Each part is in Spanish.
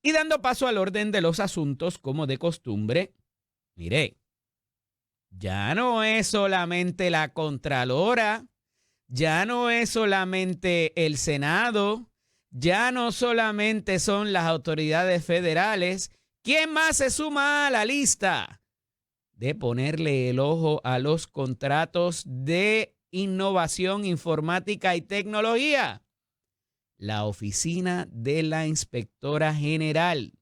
Y dando paso al orden de los asuntos, como de costumbre, mire, ya no es solamente la Contralora, ya no es solamente el Senado, ya no solamente son las autoridades federales. ¿Quién más se suma a la lista de ponerle el ojo a los contratos de innovación, informática y tecnología? La Oficina de la Inspectora General.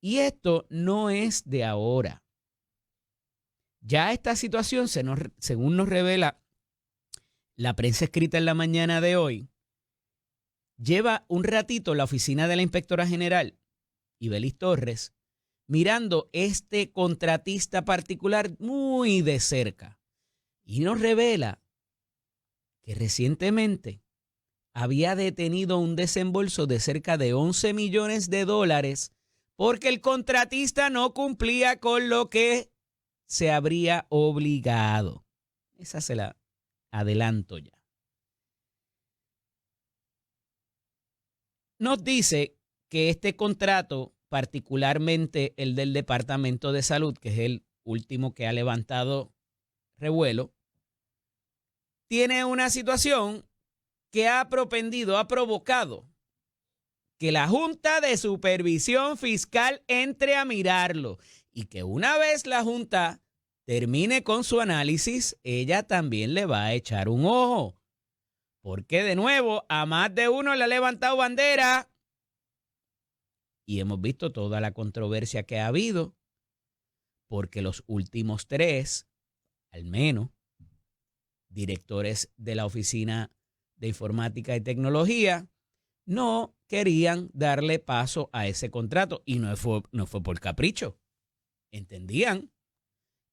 Y esto no es de ahora. Ya esta situación, según nos revela la prensa escrita en la mañana de hoy, lleva un ratito la Oficina de la Inspectora General, Ibelis Torres, mirando este contratista particular muy de cerca. Y nos revela que recientemente había detenido un desembolso de cerca de $11 millones porque el contratista no cumplía con lo que se habría obligado. Esa se la adelanto ya. Nos dice que este contrato, particularmente el del Departamento de Salud, que es el último que ha levantado revuelo, tiene una situación que ha provocado que la Junta de Supervisión Fiscal entre a mirarlo y que una vez la Junta termine con su análisis, ella también le va a echar un ojo. Porque de nuevo, a más de uno le ha levantado bandera y hemos visto toda la controversia que ha habido, porque los últimos 3, al menos, directores de la Oficina de Informática y Tecnología, no querían darle paso a ese contrato. Y no fue por capricho. Entendían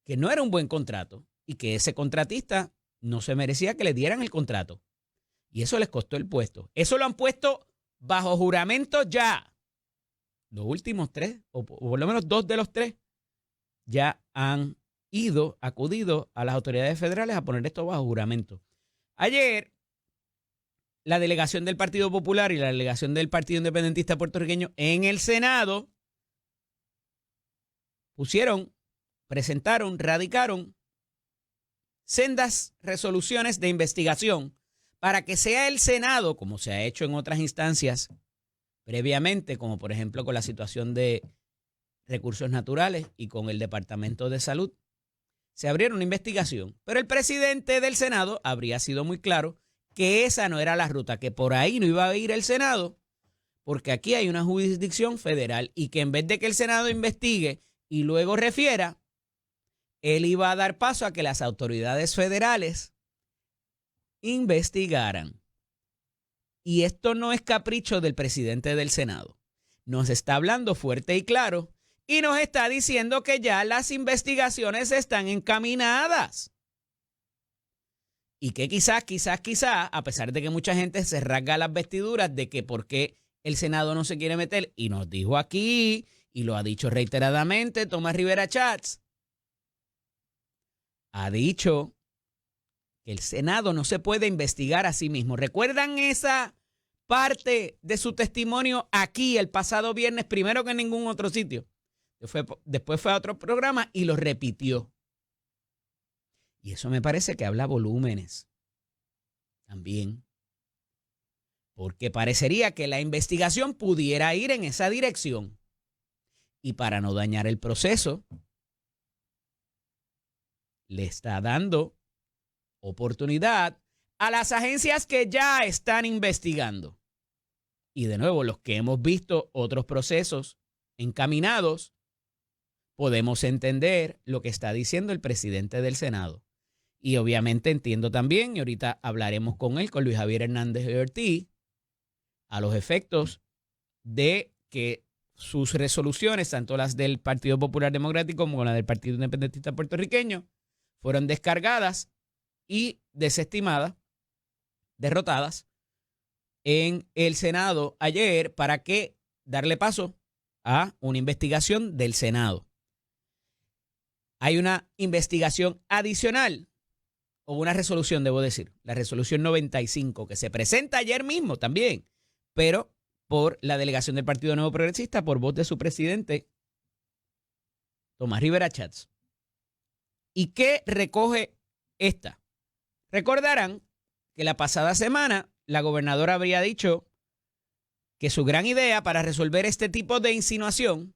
que no era un buen contrato y que ese contratista no se merecía que le dieran el contrato. Y eso les costó el puesto. Eso lo han puesto bajo juramento ya. Los últimos 3, o por lo menos 2 de los 3, ya han acudido a las autoridades federales a poner esto bajo juramento. Ayer, la delegación del Partido Popular y la delegación del Partido Independentista Puertorriqueño en el Senado radicaron sendas resoluciones de investigación para que sea el Senado, como se ha hecho en otras instancias previamente, como por ejemplo con la situación de recursos naturales y con el Departamento de Salud, se abriera una investigación. Pero el presidente del Senado habría sido muy claro que esa no era la ruta, que por ahí no iba a ir el Senado, porque aquí hay una jurisdicción federal y que en vez de que el Senado investigue y luego refiera, él iba a dar paso a que las autoridades federales investigaran. Y esto no es capricho del presidente del Senado. Nos está hablando fuerte y claro y nos está diciendo que ya las investigaciones están encaminadas. Y que quizás, a pesar de que mucha gente se rasga las vestiduras de que por qué el Senado no se quiere meter, y nos dijo aquí, y lo ha dicho reiteradamente Tomás Rivera Chats, ha dicho que el Senado no se puede investigar a sí mismo. ¿Recuerdan esa parte de su testimonio aquí el pasado viernes, primero que en ningún otro sitio? Después fue a otro programa y lo repitió. Y eso me parece que habla volúmenes también. Porque parecería que la investigación pudiera ir en esa dirección. Y para no dañar el proceso, le está dando oportunidad a las agencias que ya están investigando. Y de nuevo, los que hemos visto otros procesos encaminados, podemos entender lo que está diciendo el presidente del Senado. Y obviamente entiendo también, y ahorita hablaremos con él, con Luis Javier Hernández de Ortiz, a los efectos de que sus resoluciones, tanto las del Partido Popular Democrático como las del Partido Independentista Puertorriqueño, fueron descargadas y desestimadas, derrotadas en el Senado ayer para que darle paso a una investigación del Senado. Hay una investigación adicional, o una resolución, debo decir, la resolución 95, que se presenta ayer mismo también, pero por la delegación del Partido Nuevo Progresista por voz de su presidente, Tomás Rivera Chats. ¿Y qué recoge esta? Recordarán que la pasada semana la gobernadora habría dicho que su gran idea para resolver este tipo de insinuación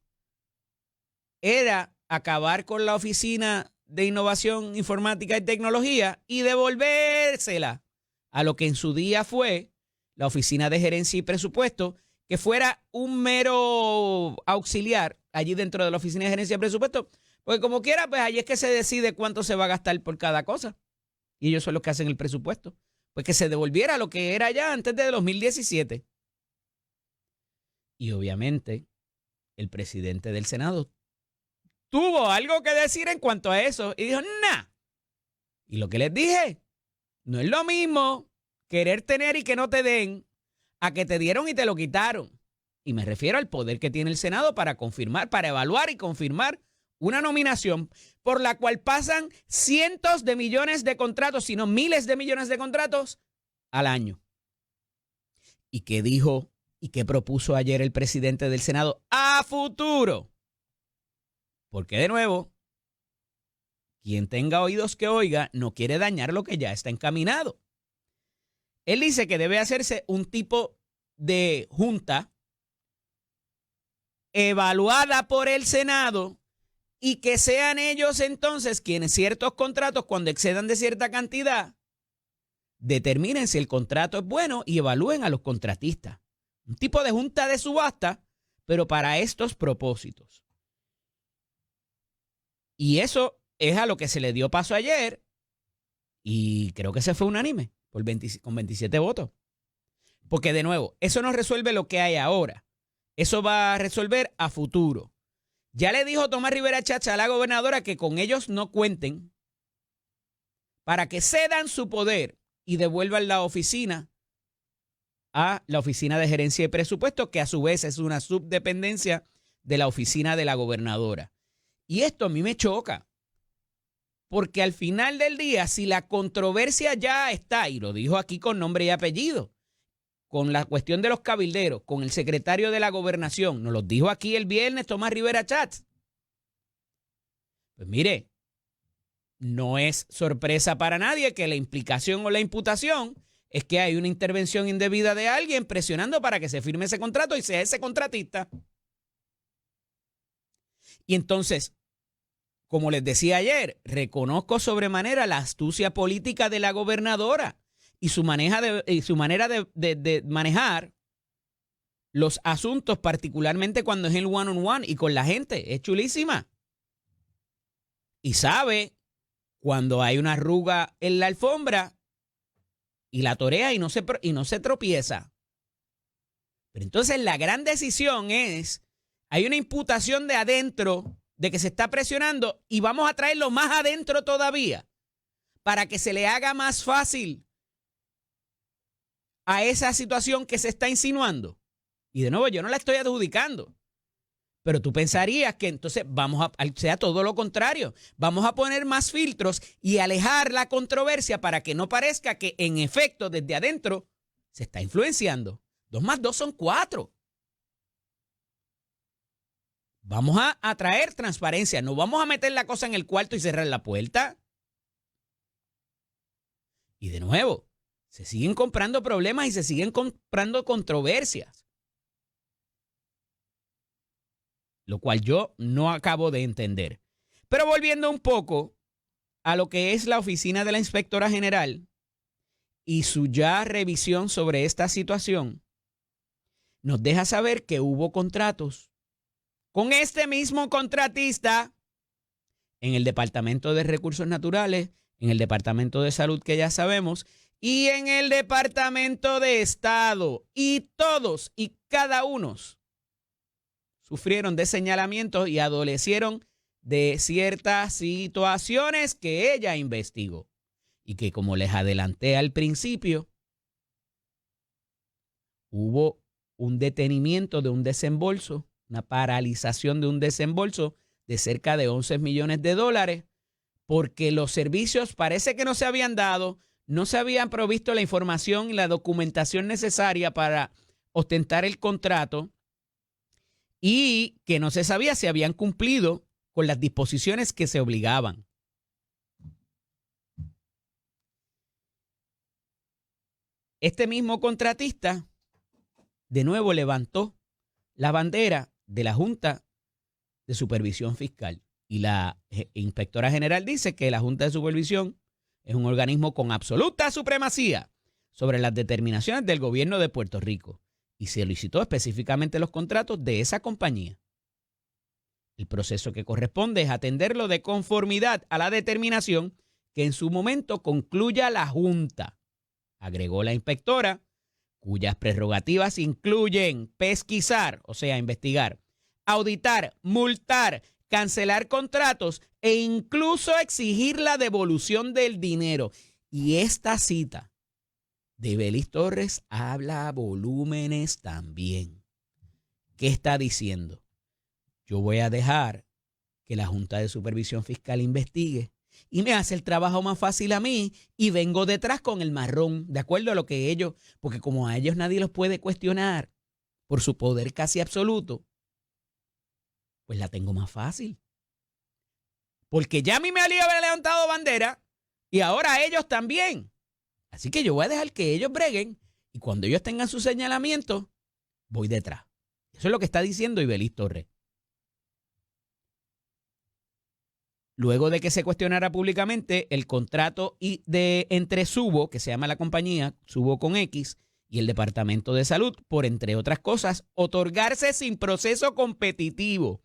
era acabar con la Oficina de Innovación Informática y Tecnología y devolvérsela a lo que en su día fue la Oficina de Gerencia y Presupuesto, que fuera un mero auxiliar allí dentro de la Oficina de Gerencia y Presupuesto, porque como quiera, pues allí es que se decide cuánto se va a gastar por cada cosa. Y ellos son los que hacen el presupuesto. Pues que se devolviera lo que era ya antes de 2017. Y obviamente el presidente del Senado tuvo algo que decir en cuanto a eso y dijo, nah. Y lo que les dije, no es lo mismo querer tener y que no te den a que te dieron y te lo quitaron. Y me refiero al poder que tiene el Senado para confirmar, para evaluar y confirmar una nominación por la cual pasan cientos de millones de contratos, sino miles de millones de contratos al año. ¿Y qué dijo y qué propuso ayer el presidente del Senado a futuro? Porque de nuevo, quien tenga oídos que oiga no quiere dañar lo que ya está encaminado. Él dice que debe hacerse un tipo de junta evaluada por el Senado y que sean ellos entonces quienes ciertos contratos, cuando excedan de cierta cantidad, determinen si el contrato es bueno y evalúen a los contratistas. Un tipo de junta de subasta, pero para estos propósitos. Y eso es a lo que se le dio paso ayer y creo que se fue unánime con 27 votos. Porque de nuevo, eso no resuelve lo que hay ahora. Eso va a resolver a futuro. Ya le dijo Tomás Rivera Chats a la gobernadora que con ellos no cuenten para que cedan su poder y devuelvan la oficina a la Oficina de Gerencia y Presupuesto, que a su vez es una subdependencia de la oficina de la gobernadora. Y esto a mí me choca, porque al final del día, si la controversia ya está, y lo dijo aquí con nombre y apellido, con la cuestión de los cabilderos, con el secretario de la gobernación, nos lo dijo aquí el viernes Tomás Rivera Chats. Pues mire, no es sorpresa para nadie que la implicación o la imputación es que hay una intervención indebida de alguien presionando para que se firme ese contrato y sea ese contratista. Y entonces, como les decía ayer, reconozco sobremanera la astucia política de la gobernadora y su manera de manejar los asuntos, particularmente cuando es el one-on-one y con la gente. Es chulísima. Y sabe cuando hay una arruga en la alfombra y la torea y no se tropieza. Pero entonces la gran decisión es, hay una imputación de adentro de que se está presionando y vamos a traerlo más adentro todavía para que se le haga más fácil a esa situación que se está insinuando. Y de nuevo, yo no la estoy adjudicando. Pero tú pensarías que entonces sea todo lo contrario. Vamos a poner más filtros y alejar la controversia para que no parezca que en efecto desde adentro se está influenciando. 2 más 2 son 4. Vamos a traer transparencia. No vamos a meter la cosa en el cuarto y cerrar la puerta. Y de nuevo, se siguen comprando problemas y se siguen comprando controversias. Lo cual yo no acabo de entender. Pero volviendo un poco a lo que es la oficina de la Inspectora General y su ya revisión sobre esta situación, nos deja saber que hubo contratos con este mismo contratista en el Departamento de Recursos Naturales, en el Departamento de Salud, que ya sabemos, y en el Departamento de Estado. Y todos y cada uno sufrieron de señalamientos y adolecieron de ciertas situaciones que ella investigó. Y que, como les adelanté al principio, hubo un detenimiento de un desembolso, una paralización de un desembolso de cerca de 11 millones de dólares, porque los servicios parece que no se habían dado, no se habían provisto la información y la documentación necesaria para ostentar el contrato y que no se sabía si habían cumplido con las disposiciones que se obligaban. Este mismo contratista de nuevo levantó la bandera de la Junta de Supervisión Fiscal y la inspectora general dice que la Junta de Supervisión es un organismo con absoluta supremacía sobre las determinaciones del gobierno de Puerto Rico y solicitó específicamente los contratos de esa compañía. El proceso que corresponde es atenderlo de conformidad a la determinación que en su momento concluya la Junta, agregó la inspectora, cuyas prerrogativas incluyen pesquisar, o sea, investigar, auditar, multar, cancelar contratos e incluso exigir la devolución del dinero. Y esta cita de Ibeliz Torres habla a volúmenes también. ¿Qué está diciendo? Yo voy a dejar que la Junta de Supervisión Fiscal investigue y me hace el trabajo más fácil a mí y vengo detrás con el marrón, de acuerdo a lo que ellos, porque como a ellos nadie los puede cuestionar por su poder casi absoluto, pues la tengo más fácil. Porque ya a mí me había levantado bandera y ahora a ellos también. Así que yo voy a dejar que ellos breguen y cuando ellos tengan su señalamiento, voy detrás. Eso es lo que está diciendo Ibeliz Torres. Luego de que se cuestionara públicamente el contrato entre Subo, que se llama la compañía, Subo con X, y el Departamento de Salud, por, entre otras cosas, otorgarse sin proceso competitivo.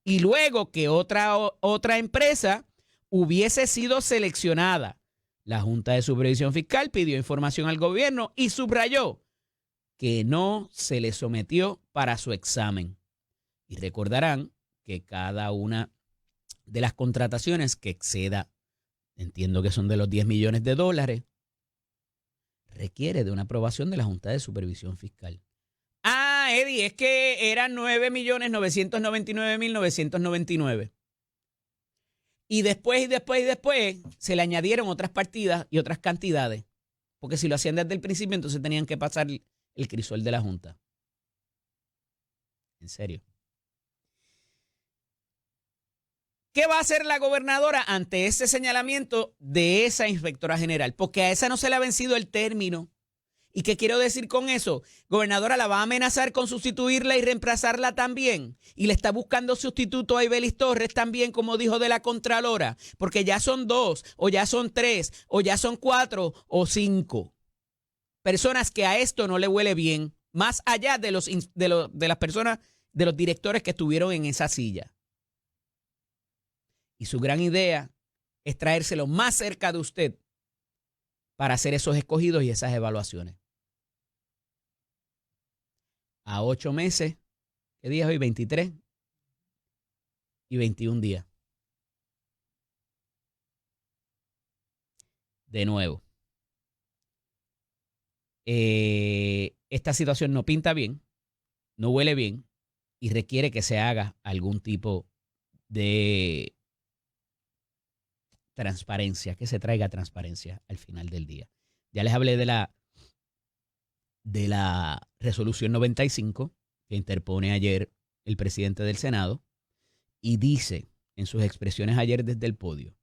Y luego que otra empresa hubiese sido seleccionada, la Junta de Supervisión Fiscal pidió información al gobierno y subrayó que no se le sometió para su examen. Y recordarán que cada una de las contrataciones que exceda, entiendo que son de los 10 millones de dólares, requiere de una aprobación de la Junta de Supervisión Fiscal. Ah, Eddie, es que eran 9.999.999. Y después se le añadieron otras partidas y otras cantidades. Porque si lo hacían desde el principio, entonces tenían que pasar el crisol de la Junta. En serio. ¿Qué va a hacer la gobernadora ante ese señalamiento de esa inspectora general? Porque a esa no se le ha vencido el término. ¿Y qué quiero decir con eso? Gobernadora, ¿la va a amenazar con sustituirla y reemplazarla también? Y le está buscando sustituto a Ibeliz Torres también, como dijo de la Contralora. Porque ya son 2, o ya son 3, o ya son 4 o 5 personas que a esto no le huele bien, más allá de las personas, de los directores que estuvieron en esa silla. Y su gran idea es traérselo más cerca de usted para hacer esos escogidos y esas evaluaciones. A 8 meses, ¿qué día es hoy? 23 y 21 días. De nuevo, esta situación no pinta bien, no huele bien y requiere que se haga algún tipo de transparencia, que se traiga transparencia al final del día. Ya les hablé de la resolución 95 que interpone ayer el presidente del Senado y dice en sus expresiones ayer desde el podio: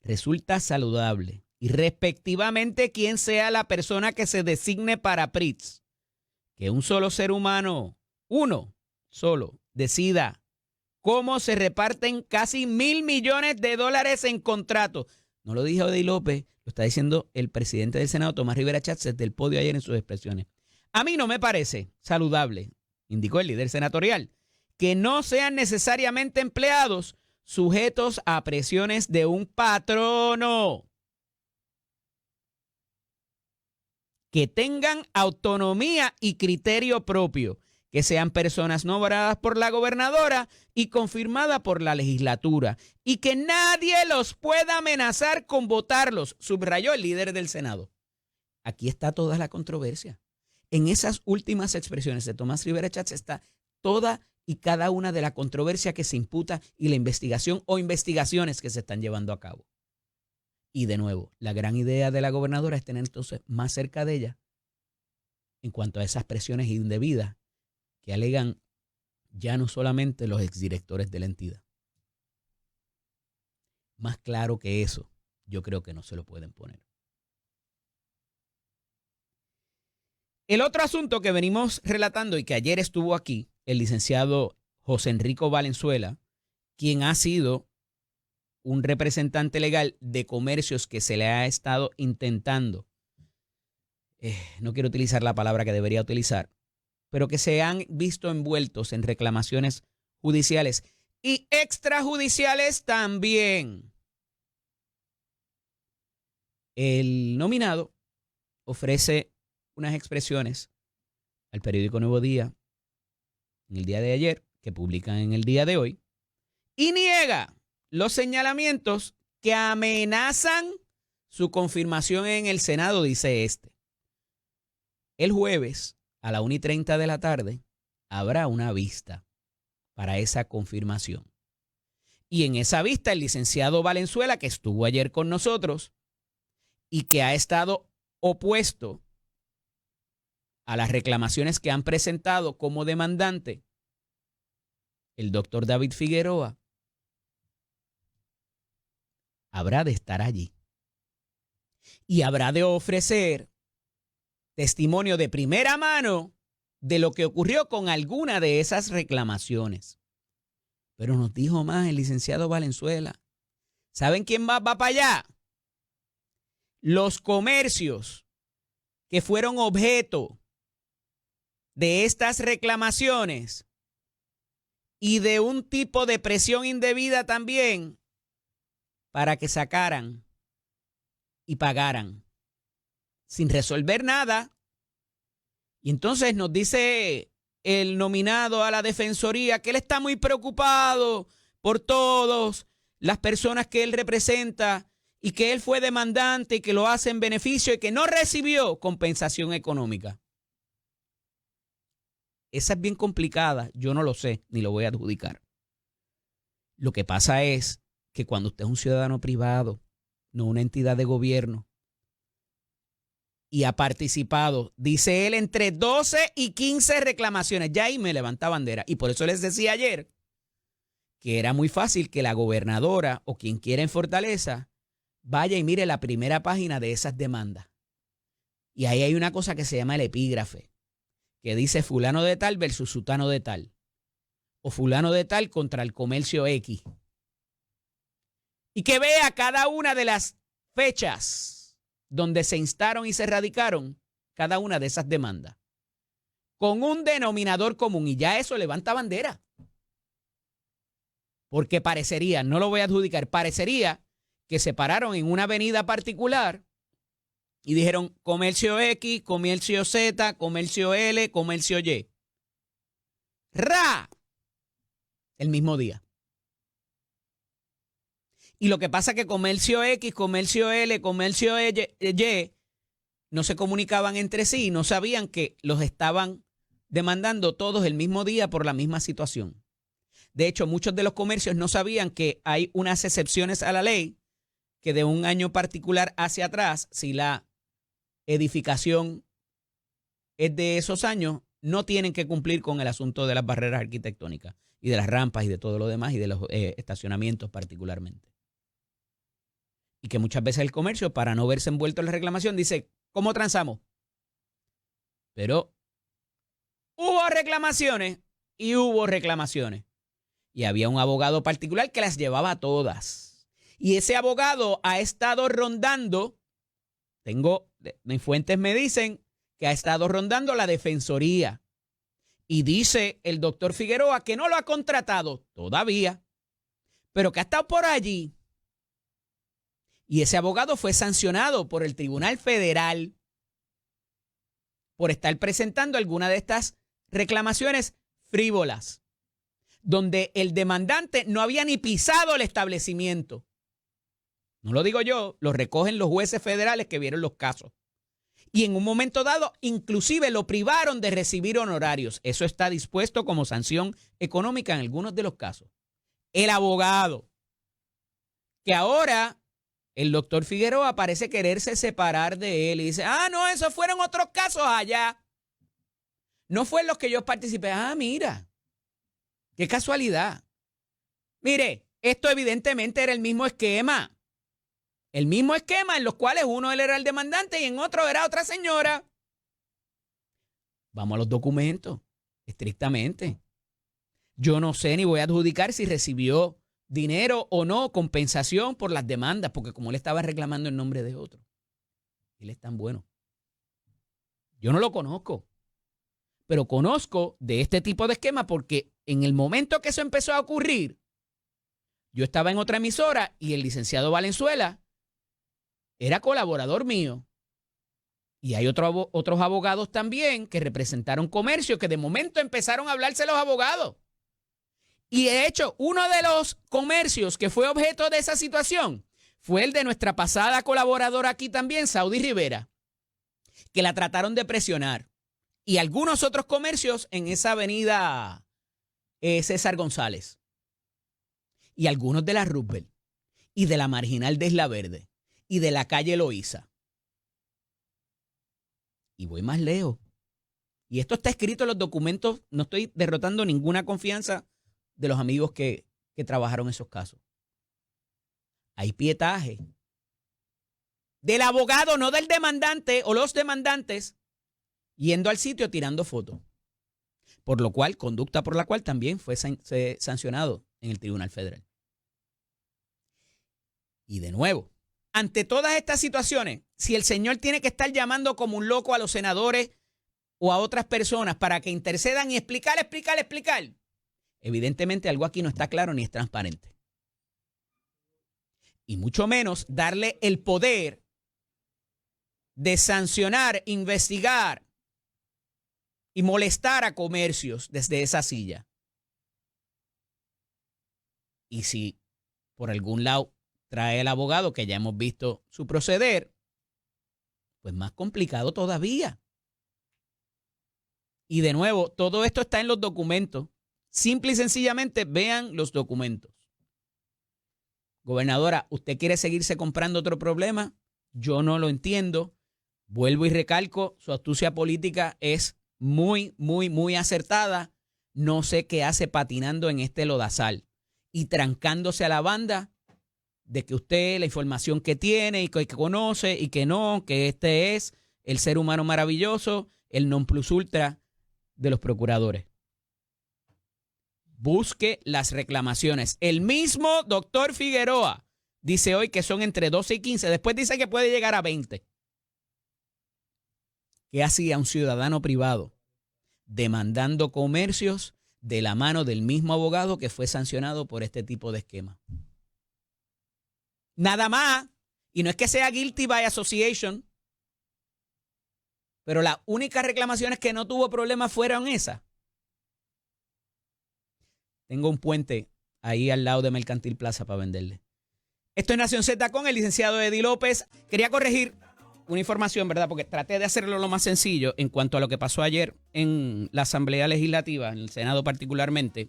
resulta saludable y respectivamente quien sea la persona que se designe para PRITS, que un solo ser humano, uno solo, decida cómo se reparten casi $1,000 millones en contratos. No lo dijo Eddie López, lo está diciendo el presidente del Senado, Tomás Rivera Chats, desde el podio ayer en sus expresiones. A mí no me parece saludable, indicó el líder senatorial, que no sean necesariamente empleados sujetos a presiones de un patrono. Que tengan autonomía y criterio propio, que sean personas nombradas por la gobernadora y confirmadas por la legislatura, y que nadie los pueda amenazar con votarlos, subrayó el líder del Senado. Aquí está toda la controversia. En esas últimas expresiones de Tomás Rivera Chats está toda y cada una de la controversia que se imputa y la investigación o investigaciones que se están llevando a cabo. Y de nuevo, la gran idea de la gobernadora es tener entonces más cerca de ella en cuanto a esas presiones indebidas que alegan ya no solamente los exdirectores de la entidad. Más claro que eso, yo creo que no se lo pueden poner. El otro asunto que venimos relatando y que ayer estuvo aquí, el licenciado José Enrico Valenzuela, quien ha sido un representante legal de comercios que se le ha estado intentando, no quiero utilizar la palabra que debería utilizar, pero que se han visto envueltos en reclamaciones judiciales y extrajudiciales también. El nominado ofrece unas expresiones al periódico Nuevo Día en el día de ayer, que publican en el día de hoy, y niega los señalamientos que amenazan su confirmación en el Senado, dice este. El jueves a la 1:30 de la tarde habrá una vista para esa confirmación. Y en esa vista el licenciado Valenzuela, que estuvo ayer con nosotros y que ha estado opuesto a las reclamaciones que han presentado como demandante el doctor David Figueroa, habrá de estar allí y habrá de ofrecer testimonio de primera mano de lo que ocurrió con alguna de esas reclamaciones. Pero nos dijo más el licenciado Valenzuela. ¿Saben quién va para allá? Los comercios que fueron objeto de estas reclamaciones y de un tipo de presión indebida también para que sacaran y pagaran sin resolver nada. Y entonces nos dice el nominado a la defensoría que él está muy preocupado por todas las personas que él representa y que él fue demandante y que lo hace en beneficio y que no recibió compensación económica. Esa es bien complicada, yo no lo sé, ni lo voy a adjudicar. Lo que pasa es que cuando usted es un ciudadano privado, no una entidad de gobierno, y ha participado, dice él, entre 12 y 15 reclamaciones, ya ahí me levanta bandera. Y por eso les decía ayer que era muy fácil que la gobernadora o quien quiera en Fortaleza vaya y mire la primera página de esas demandas. Y ahí hay una cosa que se llama el epígrafe, que dice fulano de tal versus sutano de tal, o fulano de tal contra el comercio X. Y que vea cada una de las fechas donde se instaron y se radicaron cada una de esas demandas, con un denominador común, y ya eso levanta bandera. Porque parecería, no lo voy a adjudicar, parecería que se pararon en una avenida particular y dijeron comercio X, comercio Z, comercio L, comercio Y. ¡Ra! El mismo día. Y lo que pasa es que comercio X, comercio L, comercio Y no se comunicaban entre sí y no sabían que los estaban demandando todos el mismo día por la misma situación. De hecho, muchos de los comercios no sabían que hay unas excepciones a la ley que de un año particular hacia atrás, si la edificación es de esos años, no tienen que cumplir con el asunto de las barreras arquitectónicas y de las rampas y de todo lo demás y de los estacionamientos particularmente. Y que muchas veces el comercio, para no verse envuelto en la reclamación, dice, ¿cómo transamos? Pero hubo reclamaciones y hubo reclamaciones. Y había un abogado particular que las llevaba todas. Y ese abogado ha estado rondando, mis fuentes me dicen que ha estado rondando la defensoría. Y dice el doctor Figueroa que no lo ha contratado todavía, pero que ha estado por allí. Y ese abogado fue sancionado por el Tribunal Federal por estar presentando alguna de estas reclamaciones frívolas, donde el demandante no había ni pisado el establecimiento. No lo digo yo, lo recogen los jueces federales que vieron los casos. Y en un momento dado, inclusive lo privaron de recibir honorarios. Eso está dispuesto como sanción económica en algunos de los casos. El abogado, que ahora el doctor Figueroa parece quererse separar de él y dice, no, esos fueron otros casos allá. No fue en los que yo participé. Ah, mira, qué casualidad. Mire, esto evidentemente era el mismo esquema. El mismo esquema en los cuales uno él era el demandante y en otro era otra señora. Vamos a los documentos, estrictamente. Yo no sé ni voy a adjudicar si recibió dinero o no, compensación por las demandas, porque como él estaba reclamando en nombre de otro. Él es tan bueno. Yo no lo conozco, pero conozco de este tipo de esquema porque en el momento que eso empezó a ocurrir, yo estaba en otra emisora y el licenciado Valenzuela era colaborador mío. Y hay otros abogados también que representaron comercio que de momento empezaron a hablarse los abogados. Y de hecho, uno de los comercios que fue objeto de esa situación fue el de nuestra pasada colaboradora aquí también, Saudi Rivera, que la trataron de presionar. Y algunos otros comercios en esa avenida César González. Y algunos de la Roosevelt. Y de la Marginal de Isla Verde. Y de la calle Loíza. Y voy más lejos. Y esto está escrito en los documentos. No estoy derrotando ninguna confianza de los amigos que trabajaron esos casos. Hay pietaje del abogado, no del demandante o los demandantes, yendo al sitio tirando fotos. Por lo cual, conducta por la cual también fue sancionado en el Tribunal Federal. Y de nuevo, ante todas estas situaciones, si el señor tiene que estar llamando como un loco a los senadores o a otras personas para que intercedan y explicar, evidentemente algo aquí no está claro ni es transparente. Y mucho menos darle el poder de sancionar, investigar y molestar a comercios desde esa silla. Y si por algún lado trae el abogado, que ya hemos visto su proceder, pues más complicado todavía. Y de nuevo, todo esto está en los documentos. Simple y sencillamente vean los documentos. Gobernadora, ¿usted quiere seguirse comprando otro problema? Yo no lo entiendo. Vuelvo y recalco, su astucia política es muy, muy, muy acertada. No sé qué hace patinando en este lodazal y trancándose a la banda de que usted, la información que tiene y que conoce y que no, que este es el ser humano maravilloso, el non plus ultra de los procuradores. Busque las reclamaciones. El mismo doctor Figueroa dice hoy que son entre 12 y 15. Después dice que puede llegar a 20. ¿Qué hacía un ciudadano privado demandando comercios de la mano del mismo abogado que fue sancionado por este tipo de esquema? Nada más. Y no es que sea guilty by association, pero las únicas reclamaciones que no tuvo problemas fueron esas. Tengo un puente ahí al lado de Mercantil Plaza para venderle. Esto es Nación Z con el licenciado Eddie López. Quería corregir una información, ¿verdad? Porque traté de hacerlo lo más sencillo en cuanto a lo que pasó ayer en la Asamblea Legislativa, en el Senado particularmente.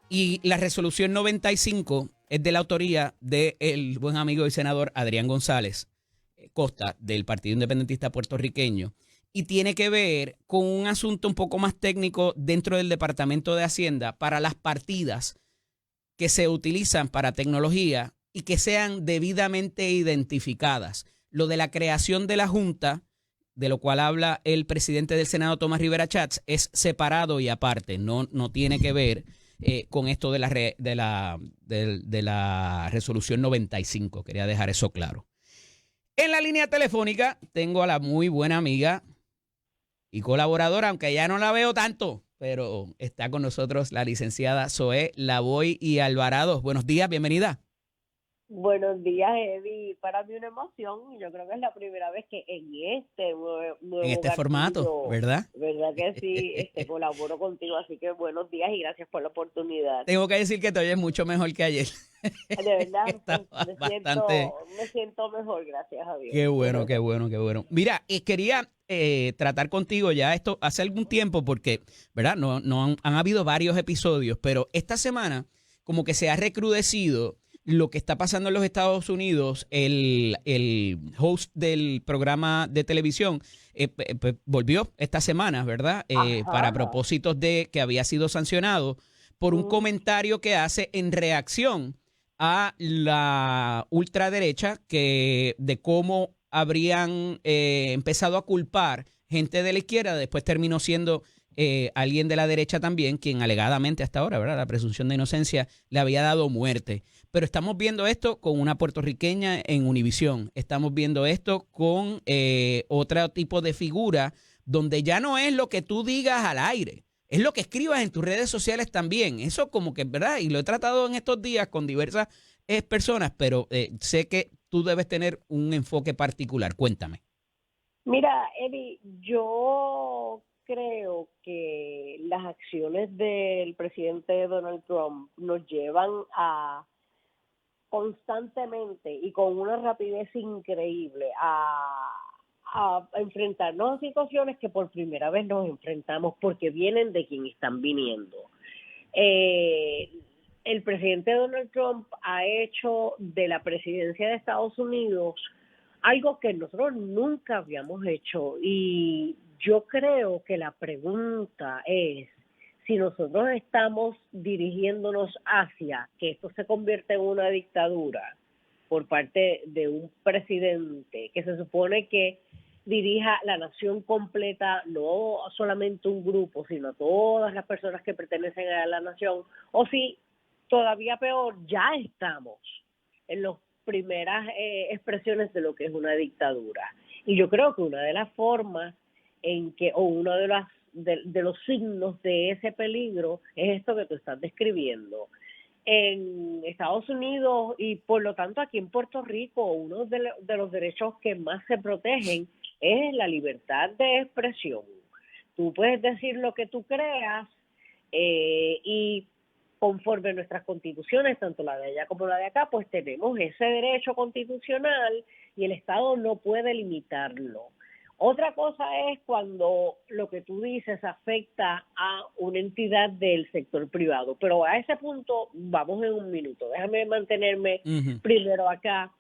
Y la resolución 95 es de la autoría del buen amigo y senador Adrián González Costa, del Partido Independentista Puertorriqueño. Y tiene que ver con un asunto un poco más técnico dentro del Departamento de Hacienda para las partidas que se utilizan para tecnología y que sean debidamente identificadas. Lo de la creación de la Junta, de lo cual habla el presidente del Senado, Tomás Rivera Chats, es separado y aparte, no tiene que ver con esto de la resolución 95. Quería dejar eso claro. En la línea telefónica tengo a la muy buena amiga y colaboradora, aunque ya no la veo tanto, pero está con nosotros la licenciada Zoé Lavoy y Alvarado. Buenos días, bienvenida. Buenos días, Eddie. Para mí una emoción. Yo creo que es la primera vez que en este nuevo en este formato, ¿verdad? ¿Verdad que sí? Colaboro contigo, así que buenos días y gracias por la oportunidad. Tengo que decir que te oyes mucho mejor que ayer. De verdad, bastante... me siento mejor, gracias a Dios. Qué bueno, qué bueno, qué bueno. Mira, quería tratar contigo ya esto hace algún tiempo porque, ¿verdad? No han habido varios episodios, pero esta semana como que se ha recrudecido lo que está pasando en los Estados Unidos, el host del programa de televisión volvió esta semana, ¿verdad? Para Ajá. propósitos de que había sido sancionado por un Mm. comentario que hace en reacción a la ultraderecha de cómo habrían empezado a culpar gente de la izquierda, después terminó siendo alguien de la derecha también, quien alegadamente hasta ahora, ¿verdad? La presunción de inocencia le había dado muerte. Pero estamos viendo esto con una puertorriqueña en Univisión. Estamos viendo esto con otro tipo de figura donde ya no es lo que tú digas al aire, es lo que escribas en tus redes sociales también. Eso como que, ¿verdad? Y lo he tratado en estos días con diversas personas, pero sé que tú debes tener un enfoque particular. Cuéntame. Mira, Eddie, yo creo que las acciones del presidente Donald Trump nos llevan a constantemente y con una rapidez increíble a enfrentarnos a situaciones que por primera vez nos enfrentamos porque vienen de quien están viniendo. Eh, el presidente Donald Trump ha hecho de la presidencia de Estados Unidos algo que nosotros nunca habíamos hecho, y yo creo que la pregunta es si nosotros estamos dirigiéndonos hacia que esto se convierta en una dictadura por parte de un presidente que se supone que dirija la nación completa, no solamente un grupo, sino todas las personas que pertenecen a la nación, o si todavía peor, ya estamos en las primeras expresiones de lo que es una dictadura. Y yo creo que una de las formas en que, o uno de los signos de ese peligro es esto que tú estás describiendo. En Estados Unidos y por lo tanto aquí en Puerto Rico, uno de los derechos que más se protegen es la libertad de expresión. Tú puedes decir lo que tú creas y conforme a nuestras constituciones, tanto la de allá como la de acá, pues tenemos ese derecho constitucional y el Estado no puede limitarlo. Otra cosa es cuando lo que tú dices afecta a una entidad del sector privado, pero a ese punto vamos en un minuto. Déjame mantenerme primero acá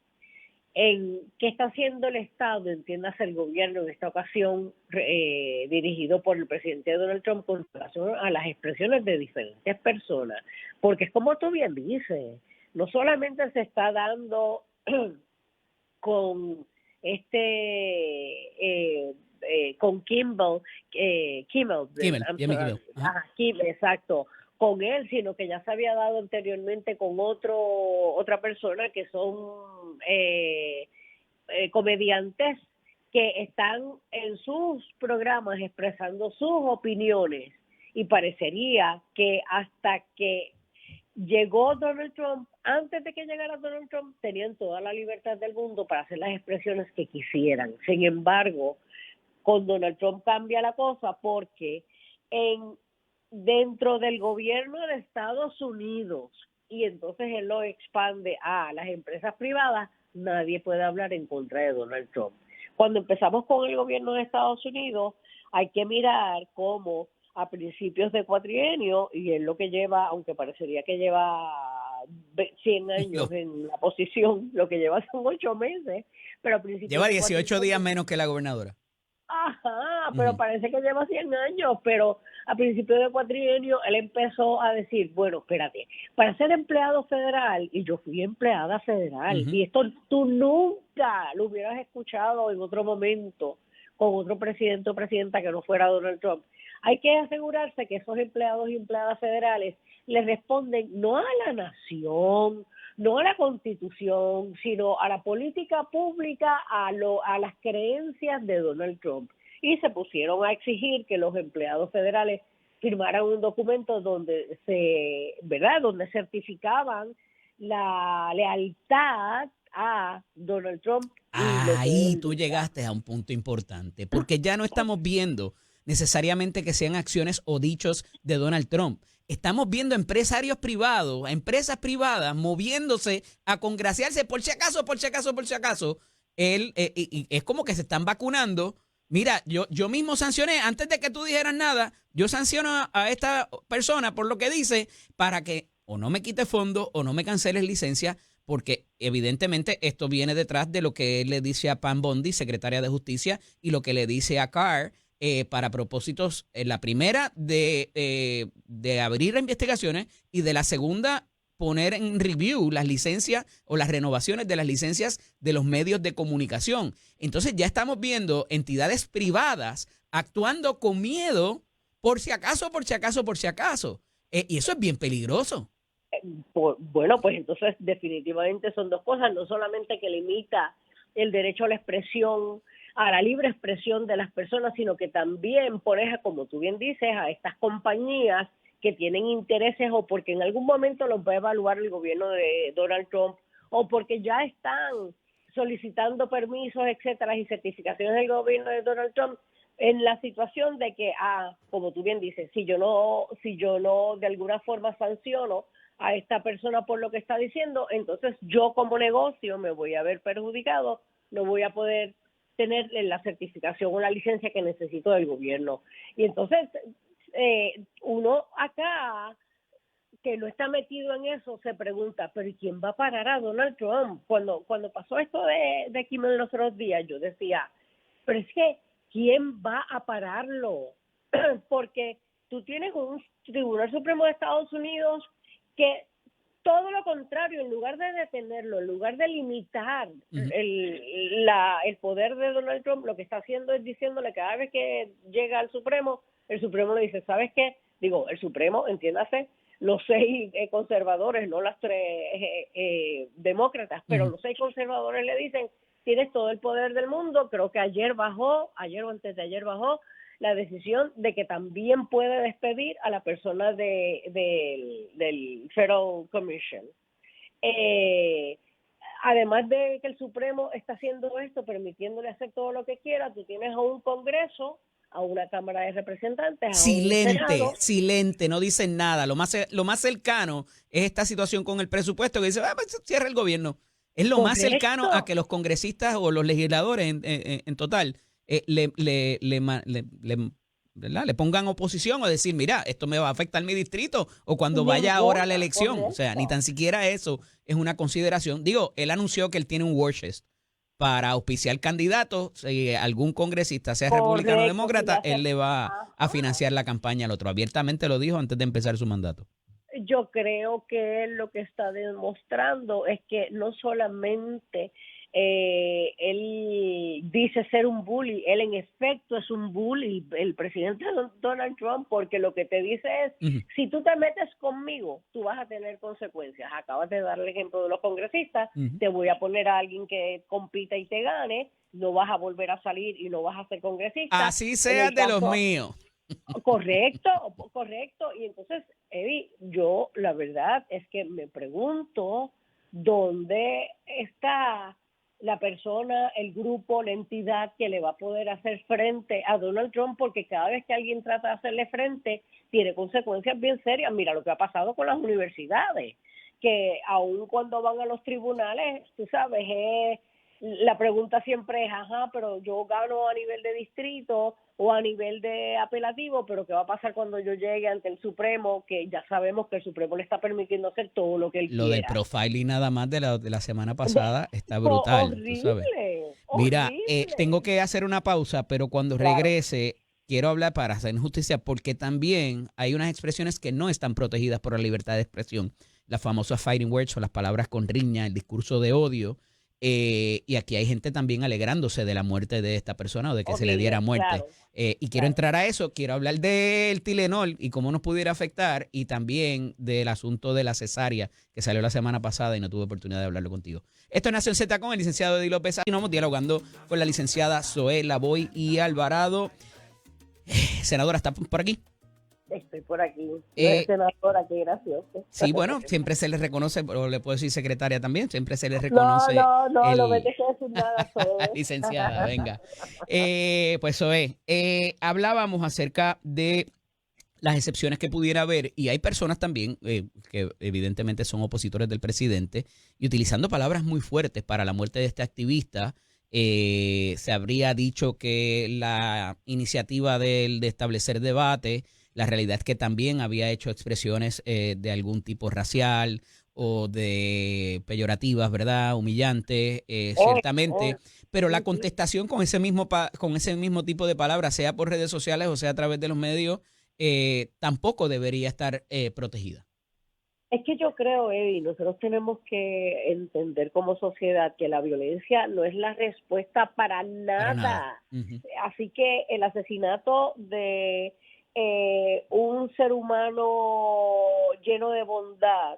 en qué está haciendo el Estado, entiéndase el gobierno en esta ocasión, dirigido por el presidente Donald Trump con relación a las expresiones de diferentes personas. Porque es como tú bien dices, no solamente se está dando con con Kimmel, Kimmel. exacto, con él, sino que ya se había dado anteriormente con otra persona que son comediantes que están en sus programas expresando sus opiniones, y parecería que hasta que llegó Donald Trump, antes de que llegara Donald Trump, tenían toda la libertad del mundo para hacer las expresiones que quisieran. Sin embargo, con Donald Trump cambia la cosa porque dentro del gobierno de Estados Unidos, y entonces él lo expande a las empresas privadas, nadie puede hablar en contra de Donald Trump. Cuando empezamos con el gobierno de Estados Unidos, hay que mirar cómo a principios de cuatrienio, y es lo que lleva, aunque parecería que lleva 100 años en la posición, lo que lleva son 8 meses, pero a principios lleva de 18 días menos que la gobernadora. Ajá, pero parece que lleva 100 años, pero a principios de cuatrienio él empezó a decir, bueno, espérate, para ser empleado federal, y yo fui empleada federal, y esto tú nunca lo hubieras escuchado en otro momento con otro presidente o presidenta que no fuera Donald Trump. Hay que asegurarse que esos empleados y empleadas federales les responden no a la nación, no a la Constitución, sino a la política pública, a las creencias de Donald Trump. Y se pusieron a exigir que los empleados federales firmaran un documento donde donde certificaban la lealtad a Donald Trump. Ahí tú llegaste a un punto importante, porque ya no estamos viendo necesariamente que sean acciones o dichos de Donald Trump. Estamos viendo empresarios privados, empresas privadas moviéndose a congraciarse por si acaso. Y es como que se están vacunando. Mira, yo mismo sancioné, antes de que tú dijeras nada, yo sanciono a esta persona por lo que dice para que o no me quite fondo o no me canceles licencia, porque evidentemente esto viene detrás de lo que él le dice a Pam Bondi, secretaria de Justicia, y lo que le dice a Carr para propósitos, la primera de abrir investigaciones y de la segunda poner en review las licencias o las renovaciones de las licencias de los medios de comunicación. Entonces ya estamos viendo entidades privadas actuando con miedo por si acaso, por si acaso, por si acaso. Y eso es bien peligroso. Bueno, pues entonces definitivamente son dos cosas, no solamente que limita el derecho a la expresión, a la libre expresión de las personas, sino que también pone, como tú bien dices, a estas compañías que tienen intereses o porque en algún momento los va a evaluar el gobierno de Donald Trump o porque ya están solicitando permisos, etcétera, y certificaciones del gobierno de Donald Trump, en la situación de que, como tú bien dices, si yo no de alguna forma sanciono a esta persona por lo que está diciendo, entonces yo como negocio me voy a ver perjudicado, no voy a poder tener la certificación o la licencia que necesito del gobierno. Y entonces uno acá que no está metido en eso se pregunta, pero ¿y quién va a parar a Donald Trump? Cuando pasó esto de Kimmel los otros días, yo decía, pero es que ¿quién va a pararlo? Porque tú tienes un Tribunal Supremo de Estados Unidos que todo lo contrario, en lugar de detenerlo, en lugar de limitar el poder de Donald Trump, lo que está haciendo es diciéndole cada vez que llega al Supremo, el Supremo le dice, ¿sabes qué? Digo, el Supremo, entiéndase, los 6 conservadores, no las 3 demócratas, pero los 6 conservadores le dicen, tienes todo el poder del mundo. Creo que ayer o antes de ayer bajó la decisión de que también puede despedir a la persona del Federal Commission. Además de que el Supremo está haciendo esto, permitiéndole hacer todo lo que quiera, tú tienes a un Congreso, a una Cámara de Representantes, a un Senado. Silente, no dicen nada. Lo más cercano es esta situación con el presupuesto que dice, pues cierra el gobierno. Es lo más cercano a que los congresistas o los legisladores en total le pongan oposición o decir, mira, esto me va a afectar mi distrito o cuando vaya ahora a la elección. Correcto. O sea, ni tan siquiera eso es una consideración. Digo, él anunció que él tiene un war chest para auspiciar candidatos. Si algún congresista, sea republicano o demócrata, él le va a financiar la campaña al otro. Abiertamente lo dijo antes de empezar su mandato. Yo creo que él lo que está demostrando es que no solamente él dice ser un bully, él en efecto es un bully, el presidente Donald Trump, porque lo que te dice es, si tú te metes conmigo, tú vas a tener consecuencias. Acabas de dar el ejemplo de los congresistas, te voy a poner a alguien que compita y te gane, no vas a volver a salir y no vas a ser congresista. Así sea de los míos. Correcto. Y entonces, Eddie, yo la verdad es que me pregunto dónde está la persona, el grupo, la entidad que le va a poder hacer frente a Donald Trump, porque cada vez que alguien trata de hacerle frente, tiene consecuencias bien serias. Mira lo que ha pasado con las universidades, que aun cuando van a los tribunales, tú sabes, la pregunta siempre es, pero yo gano a nivel de distrito o a nivel de apelativo, pero ¿qué va a pasar cuando yo llegue ante el Supremo? Que ya sabemos que el Supremo le está permitiendo hacer todo lo que él quiera. Lo del profiling nada más de la semana pasada está brutal. Horrible, tú sabes. Mira, tengo que hacer una pausa, pero cuando regrese quiero hablar para hacer justicia, porque también hay unas expresiones que no están protegidas por la libertad de expresión. Las famosas fighting words o las palabras con riña, el discurso de odio. Y aquí hay gente también alegrándose de la muerte de esta persona o de que se le diera muerte. Claro, y quiero entrar a eso, quiero hablar del Tylenol y cómo nos pudiera afectar y también del asunto de la cesárea que salió la semana pasada y no tuve oportunidad de hablarlo contigo. Esto es Nación Z con el licenciado Eddie López. Y vamos dialogando con la licenciada Zoé Lavoy y Alvarado. Senadora, ¿está por aquí? Estoy por aquí. Senadora, qué gracioso. Sí, bueno, siempre se le reconoce, o le puedo decir secretaria también, siempre se le reconoce. No me dejes decir nada, Zoé. Licenciada, venga. Pues Zoé, hablábamos acerca de las excepciones que pudiera haber, y hay personas también que evidentemente son opositores del presidente, y utilizando palabras muy fuertes para la muerte de este activista. Se habría dicho que la iniciativa de establecer debate, la realidad es que también había hecho expresiones de algún tipo racial o de peyorativas, ¿verdad? Humillantes, Oh, ciertamente. oh, Pero la sí, sí. contestación con con ese mismo tipo de palabras, sea por redes sociales o sea a través de los medios, tampoco debería estar protegida. Es que yo creo, Eddie, nosotros tenemos que entender como sociedad que la violencia no es la respuesta para Para nada. nada. Ujú. Así que el asesinato de un ser humano lleno de bondad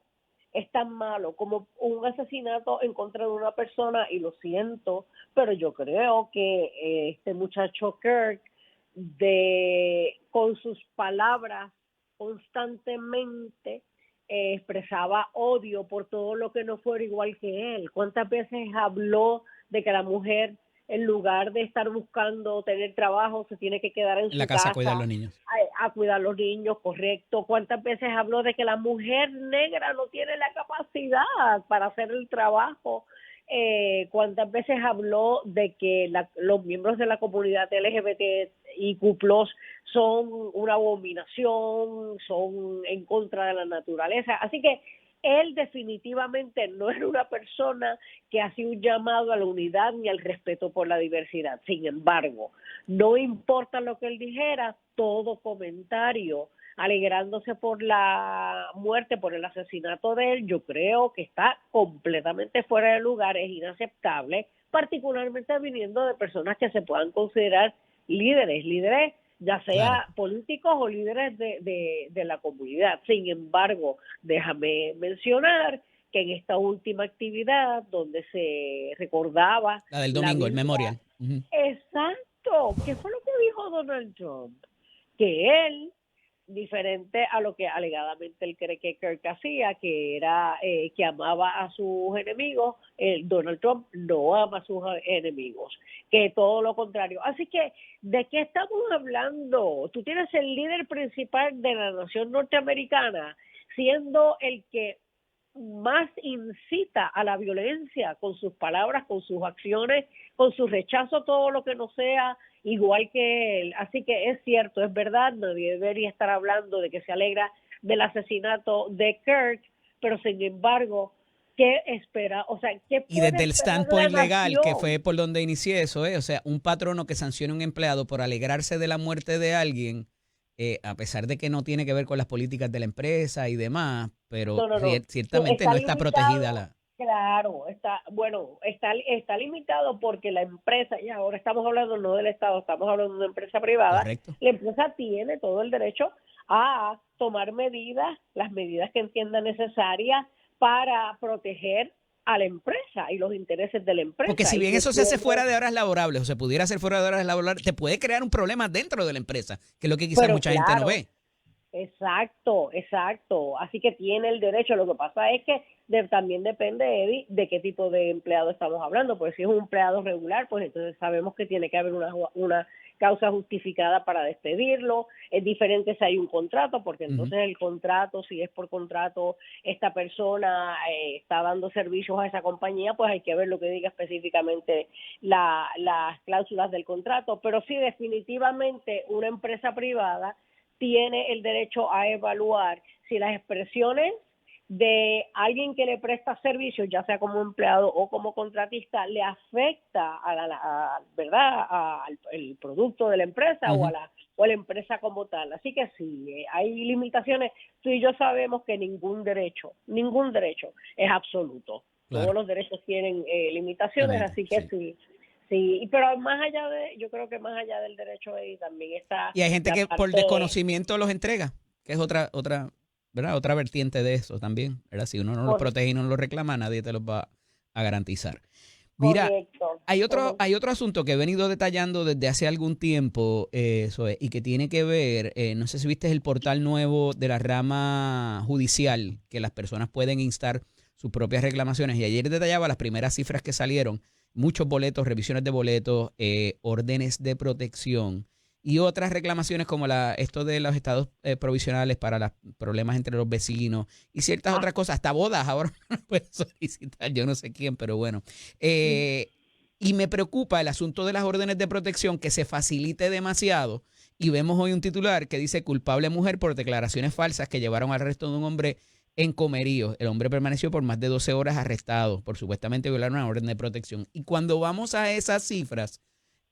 es tan malo como un asesinato en contra de una persona, y lo siento, pero yo creo que este muchacho Kirk, con sus palabras constantemente, expresaba odio por todo lo que no fuera igual que él. ¿Cuántas veces habló de que la mujer, en lugar de estar buscando tener trabajo, se tiene que quedar en En la su casa a casa cuidar a los niños. a cuidar a los niños, correcto? ¿Cuántas veces habló de que la mujer negra no tiene la capacidad para hacer el trabajo? ¿Cuántas veces habló de que los miembros de la comunidad LGBTIQ+ son una abominación, son en contra de la naturaleza? Así que él definitivamente no era una persona que hacía un llamado a la unidad ni al respeto por la diversidad. Sin embargo, no importa lo que él dijera, todo comentario alegrándose por la muerte, por el asesinato de él, yo creo que está completamente fuera de lugar, es inaceptable, particularmente viniendo de personas que se puedan considerar líderes, ya Claro. sea políticos o líderes de la comunidad. Sin embargo, déjame mencionar que en esta última actividad donde se recordaba La del la domingo, el vida, memorial. Ujú. exacto, ¿qué fue lo que dijo Donald Trump? Que él, diferente a lo que alegadamente él cree que Kirk hacía, que era que amaba a sus enemigos, Donald Trump no ama a sus enemigos, que todo lo contrario. Así que, ¿de qué estamos hablando? Tú tienes el líder principal de la nación norteamericana siendo el que más incita a la violencia con sus palabras, con sus acciones, con su rechazo a todo lo que no sea igual que él. Así que es cierto, es verdad, nadie debería estar hablando de que se alegra del asesinato de Kirk, pero sin embargo, ¿qué espera? O sea, ¿qué Y puede desde el esperar la standpoint legal, que nación? fue por donde inicié eso, o sea, un patrono que sancione a un empleado por alegrarse de la muerte de alguien, a pesar de que no tiene que ver con las políticas de la empresa y demás, pero No. ciertamente Está no está protegida limitado, la... claro, está limitado porque la empresa, y ahora estamos hablando no del Estado, estamos hablando de una empresa privada, Correcto. la empresa tiene todo el derecho a tomar medidas, las medidas que entienda necesarias para proteger a la empresa y los intereses de la Porque empresa. si Y bien si eso se hace entiende, fuera de horas laborables o se pudiera hacer fuera de horas laborables, te puede crear un problema dentro de la empresa, que es lo que quizás pero mucha gente no claro, ve. exacto. Así que tiene el derecho. Lo que pasa es que también depende, Eddie, de qué tipo de empleado estamos hablando. Porque si es un empleado regular, pues entonces sabemos que tiene que haber una causa justificada para despedirlo. Es diferente si hay un contrato, porque Ujú. entonces el contrato, si es por contrato, esta persona está dando servicios a esa compañía, pues hay que ver lo que diga específicamente las cláusulas del contrato. Pero sí, definitivamente una empresa privada tiene el derecho a evaluar si las expresiones de alguien que le presta servicios, ya sea como empleado o como contratista, le afecta ¿verdad? Al el producto de la empresa Ujú. o a la empresa como tal. Así que sí, hay limitaciones. Tú y yo sabemos que ningún derecho es absoluto. Todos Claro. los derechos tienen limitaciones, Límite, así que sí. sí. Sí, pero yo creo que más allá del derecho ahí también está Y hay gente la que por parte desconocimiento los entrega, que es ¿verdad? Otra vertiente de eso también, ¿verdad? Si uno no los correcta. protege y no los reclama, nadie te los va a garantizar. Mira, Correcto. hay otro asunto que he venido detallando desde hace algún tiempo, Zoe, y que tiene que ver, no sé si viste el portal nuevo de la rama judicial, que las personas pueden instar sus propias reclamaciones. Y ayer detallaba las primeras cifras que salieron, muchos boletos, revisiones de boletos, órdenes de protección y otras reclamaciones como esto de los estados provisionales para los problemas entre los vecinos y ciertas Ah, otras cosas, hasta bodas ahora puede solicitar, yo no sé quién, pero bueno. mm, Y me preocupa el asunto de las órdenes de protección, que se facilite demasiado. Y vemos hoy un titular que dice culpable mujer por declaraciones falsas que llevaron al arresto de un hombre En Comerío, el hombre permaneció por más de 12 horas arrestado por supuestamente violar una orden de protección. Y cuando vamos a esas cifras,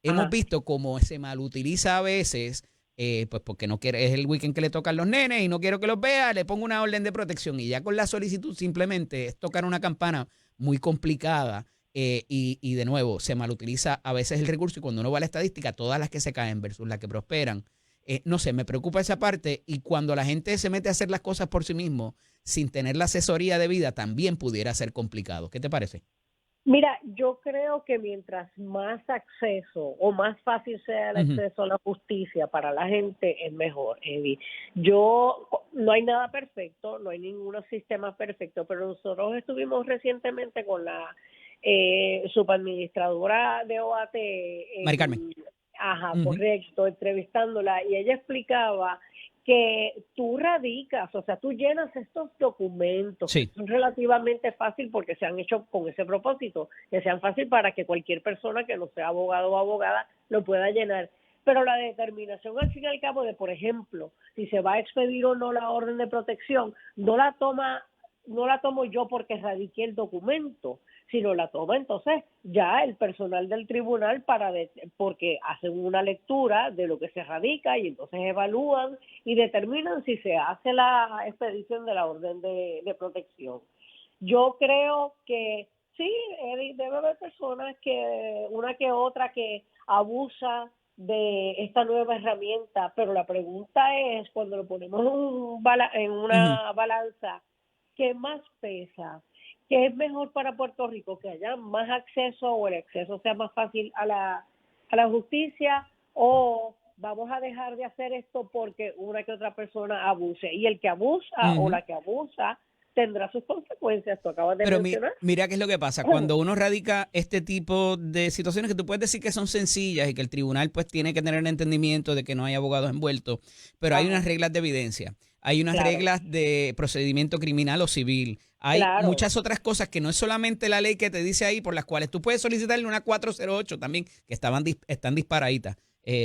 hemos visto cómo se malutiliza a veces, pues porque no quiere, es el weekend que le tocan los nenes y no quiero que los vea, le pongo una orden de protección y ya con la solicitud simplemente es tocar una campana muy complicada y de nuevo se malutiliza a veces el recurso y cuando uno va a la estadística, todas las que se caen versus las que prosperan. No sé, me preocupa esa parte y cuando la gente se mete a hacer las cosas por sí mismo sin tener la asesoría debida también pudiera ser complicado. ¿Qué te parece? Mira, yo creo que mientras más acceso o más fácil sea el Ujú. acceso a la justicia para la gente, es mejor, Eddie. No hay nada perfecto, no hay ningún sistema perfecto, pero nosotros estuvimos recientemente con la subadministradora de OAT, Mari Carmen. ajá, Ujú. correcto, entrevistándola, y ella explicaba que tú radicas, o sea, tú llenas estos documentos que Sí. son relativamente fácil porque se han hecho con ese propósito, que sean fácil para que cualquier persona que no sea abogado o abogada lo pueda llenar. Pero la determinación al fin y al cabo de, por ejemplo, si se va a expedir o no la orden de protección, no la tomo yo porque radiqué el documento, sino la toma entonces ya el personal del tribunal porque hacen una lectura de lo que se radica y entonces evalúan y determinan si se hace la expedición de la orden de protección. Yo creo que sí, debe haber personas una que otra que abusa de esta nueva herramienta, pero la pregunta es, cuando lo ponemos en Ujú. una balanza, ¿qué más pesa? ¿Qué es mejor para Puerto Rico? ¿Que haya más acceso o el acceso sea más fácil a la justicia? ¿O vamos a dejar de hacer esto porque una que otra persona abuse? Y el que abusa o Ujú. la que abusa tendrá sus consecuencias, tú acabas de Pero mencionar. mira qué es lo que pasa. Cuando uno radica este tipo de situaciones que tú puedes decir que son sencillas y que el tribunal pues tiene que tener el entendimiento de que no hay abogados envueltos, pero hay Ajá, unas reglas de evidencia, hay unas claro, reglas de procedimiento criminal o civil, hay claro, muchas otras cosas que no es solamente la ley que te dice ahí por las cuales tú puedes solicitarle una 408 también, que están disparaditas,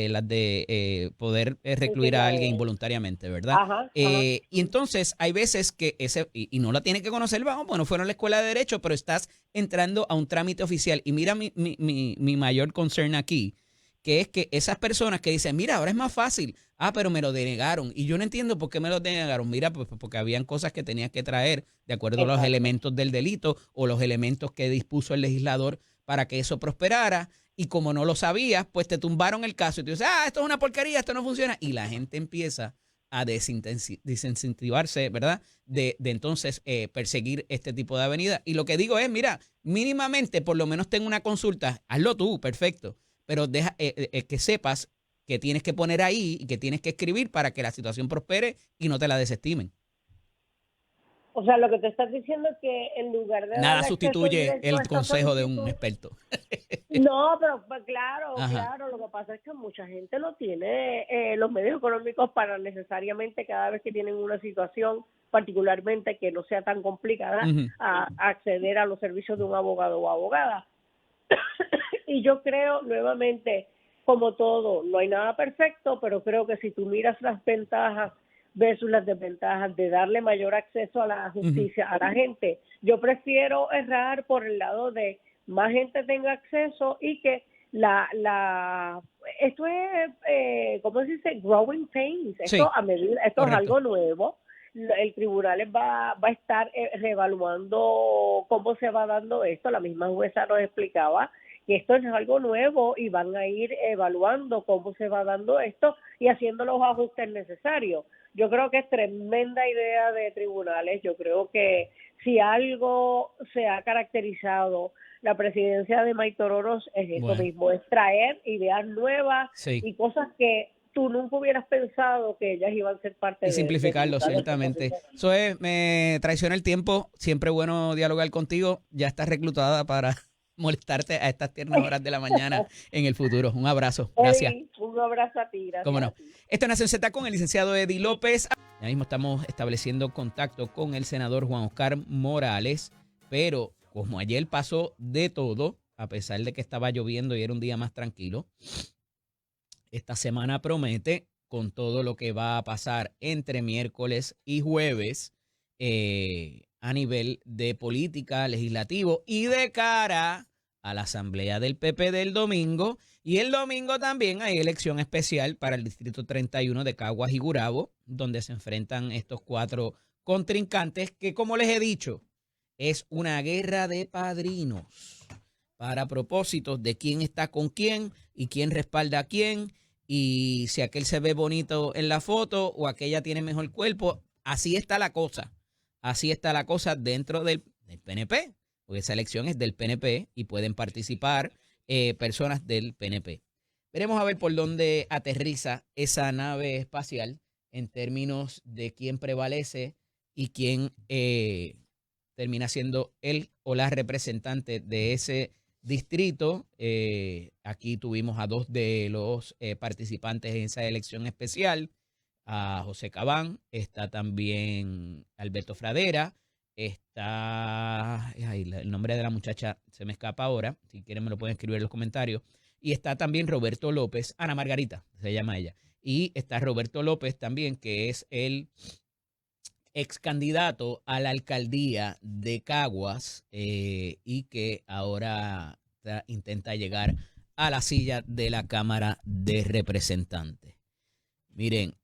las de poder recluir a alguien involuntariamente, ¿verdad? ajá, ajá. Y entonces hay veces que y no la tiene que conocer, vamos, bueno, fueron a la escuela de Derecho, pero estás entrando a un trámite oficial. Y mira mi mayor concern aquí, que es que esas personas que dicen, mira, ahora es más fácil, pero me lo denegaron. Y yo no entiendo por qué me lo denegaron. Mira, pues porque habían cosas que tenías que traer de acuerdo a los Exacto. elementos del delito o los elementos que dispuso el legislador para que eso prosperara. Y como no lo sabías, pues te tumbaron el caso y tú dices, esto es una porquería, esto no funciona. Y la gente empieza a desincentivarse, ¿verdad? De entonces perseguir este tipo de avenida. Y lo que digo es, mira, mínimamente por lo menos ten una consulta, hazlo tú, perfecto, pero deja que sepas que tienes que poner ahí y que tienes que escribir para que la situación prospere y no te la desestimen. O sea, lo que te estás diciendo es que en lugar de Nada darle acceso sustituye directo a el esta consejo de un solicitud, experto. no, pero pues, claro, Ajá. claro, lo que pasa es que mucha gente no tiene los medios económicos para necesariamente cada vez que tienen una situación, particularmente que no sea tan complicada, Uh -huh. a acceder a los servicios de un abogado o abogada. Y yo creo, nuevamente, como todo, no hay nada perfecto, pero creo que si tú miras las ventajas versus las desventajas de darle mayor acceso a la Uh -huh. justicia a la gente, yo prefiero errar por el lado de más gente tenga acceso y que esto es, ¿cómo se dice? Growing pains. Sí, Esto es correcto. algo nuevo. El tribunal va a estar reevaluando cómo se va dando esto. La misma jueza nos explicaba que esto es algo nuevo y van a ir evaluando cómo se va dando esto y haciendo los ajustes necesarios. Yo creo que es tremenda idea de tribunales. Yo creo que si algo se ha caracterizado la presidencia de Mike Tororos es eso Bueno, mismo, es traer ideas nuevas sí. y cosas que tú nunca hubieras pensado que ellas iban a ser parte Y de simplificarlo, tribunales de Puerto ciertamente. Rico. Eso es, me traiciona el tiempo. Siempre bueno dialogar contigo. Ya estás reclutada para molestarte a estas tiernas horas de la mañana en el futuro. Un abrazo. Gracias. Eddie, un abrazo a ti, Cómo gracias a no. ti. Esto es Nación Z con el licenciado Eddie López. Ya mismo estamos estableciendo contacto con el senador Juan Oscar Morales, pero como ayer pasó de todo, a pesar de que estaba lloviendo y era un día más tranquilo, esta semana promete con todo lo que va a pasar entre miércoles y jueves a nivel de política, legislativo y de cara a la asamblea del PP del domingo. Y el domingo también hay elección especial para el distrito 31 de Caguas y Gurabo, donde se enfrentan estos 4 contrincantes que, como les he dicho, es una guerra de padrinos para propósitos de quién está con quién y quién respalda a quién, y si aquel se ve bonito en la foto o aquella tiene mejor cuerpo. Así está la cosa. Así está la cosa dentro del PNP, porque esa elección es del PNP y pueden participar personas del PNP. Veremos a ver por dónde aterriza esa nave espacial en términos de quién prevalece y quién termina siendo él o la representante de ese distrito. Aquí tuvimos a 2 de los participantes en esa elección especial, a José Cabán, está también Alberto Fradera, está, el nombre de la muchacha se me escapa ahora, si quieren me lo pueden escribir en los comentarios, y está también Roberto López, Ana Margarita se llama ella, y está Roberto López también, que es el ex candidato a la alcaldía de Caguas y que ahora intenta llegar a la silla de la Cámara de Representantes. Miren,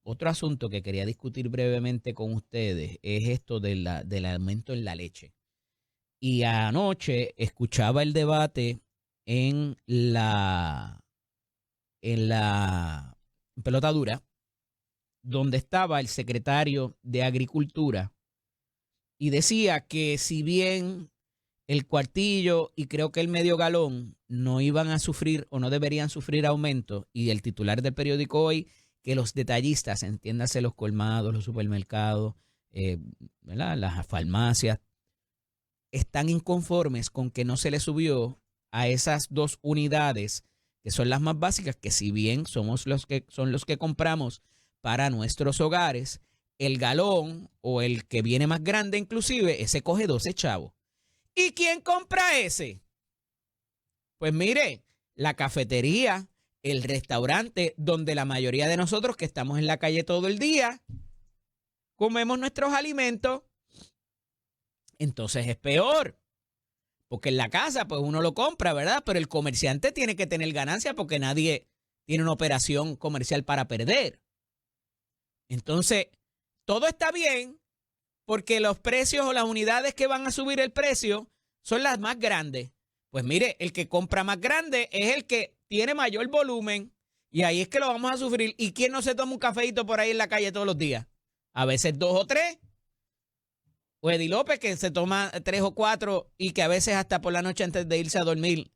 otro asunto que quería discutir brevemente con ustedes es esto del aumento en la leche. Y anoche escuchaba el debate en la pelota dura, donde estaba el secretario de Agricultura y decía que si bien el cuartillo y creo que el medio galón no iban a sufrir o no deberían sufrir aumento, y el titular del periódico hoy, que los detallistas, entiéndase los colmados, los supermercados, ¿verdad?, las farmacias, están inconformes con que no se le subió a esas 2 unidades que son las más básicas, que si bien son los que compramos para nuestros hogares, el galón o el que viene más grande inclusive, ese coge 12 chavos. ¿Y quién compra ese? Pues mire, la cafetería, el restaurante, donde la mayoría de nosotros que estamos en la calle todo el día, comemos nuestros alimentos. Entonces es peor, porque en la casa pues uno lo compra, ¿verdad? Pero el comerciante tiene que tener ganancia porque nadie tiene una operación comercial para perder. Entonces, todo está bien porque los precios o las unidades que van a subir el precio son las más grandes. Pues mire, el que compra más grande es el que tiene mayor volumen y ahí es que lo vamos a sufrir. ¿Y quién no se toma un cafeíto por ahí en la calle todos los días? A veces 2 o 3. O Eddie López, que se toma 3 o 4 y que a veces hasta por la noche antes de irse a dormir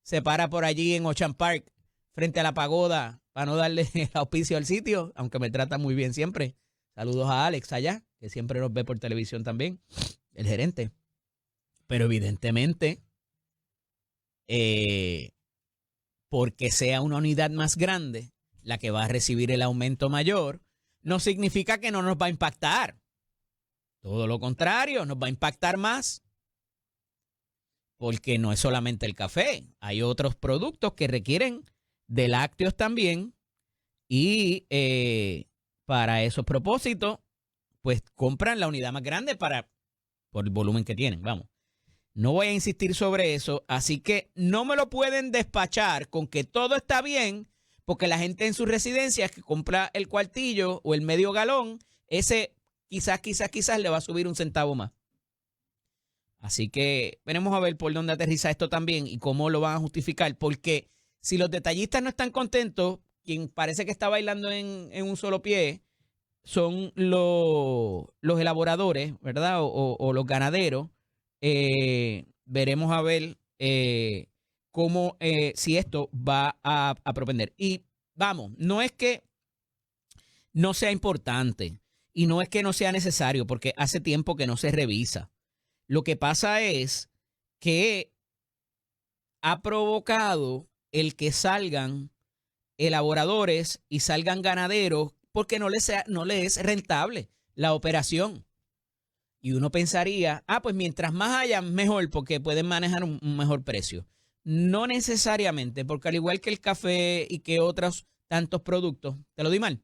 se para por allí en Ocean Park frente a la pagoda para no darle el auspicio al sitio, aunque me trata muy bien siempre. Saludos a Alex allá, que siempre nos ve por televisión también, el gerente. Pero evidentemente, porque sea una unidad más grande la que va a recibir el aumento mayor, no significa que no nos va a impactar. Todo lo contrario, nos va a impactar más. Porque no es solamente el café, hay otros productos que requieren de lácteos también y para esos propósitos, pues compran la unidad más grande por el volumen que tienen, vamos. No voy a insistir sobre eso, así que no me lo pueden despachar con que todo está bien, porque la gente en sus residencias que compra el cuartillo o el medio galón, ese quizás le va a subir 1 centavo más. Así que veremos a ver por dónde aterriza esto también y cómo lo van a justificar, porque si los detallistas no están contentos, quien parece que está bailando en un solo pie son los elaboradores, ¿verdad? O los ganaderos. Veremos a ver cómo, si esto va a propender. Y vamos, no es que no sea importante y no es que no sea necesario, porque hace tiempo que no se revisa. Lo que pasa es que ha provocado el que salgan elaboradores y salgan ganaderos porque no les es rentable la operación. Y uno pensaría, pues mientras más haya, mejor, porque pueden manejar un mejor precio. No necesariamente, porque al igual que el café y que otros tantos productos, te lo di mal,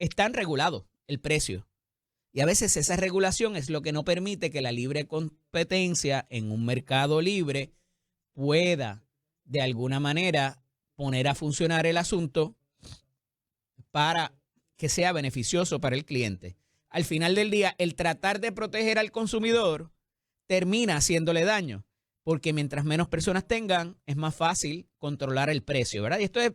están regulados el precio. Y a veces esa regulación es lo que no permite que la libre competencia en un mercado libre pueda de alguna manera poner a funcionar el asunto para que sea beneficioso para el cliente. Al final del día, el tratar de proteger al consumidor termina haciéndole daño, porque mientras menos personas tengan, es más fácil controlar el precio, ¿verdad? Y esto es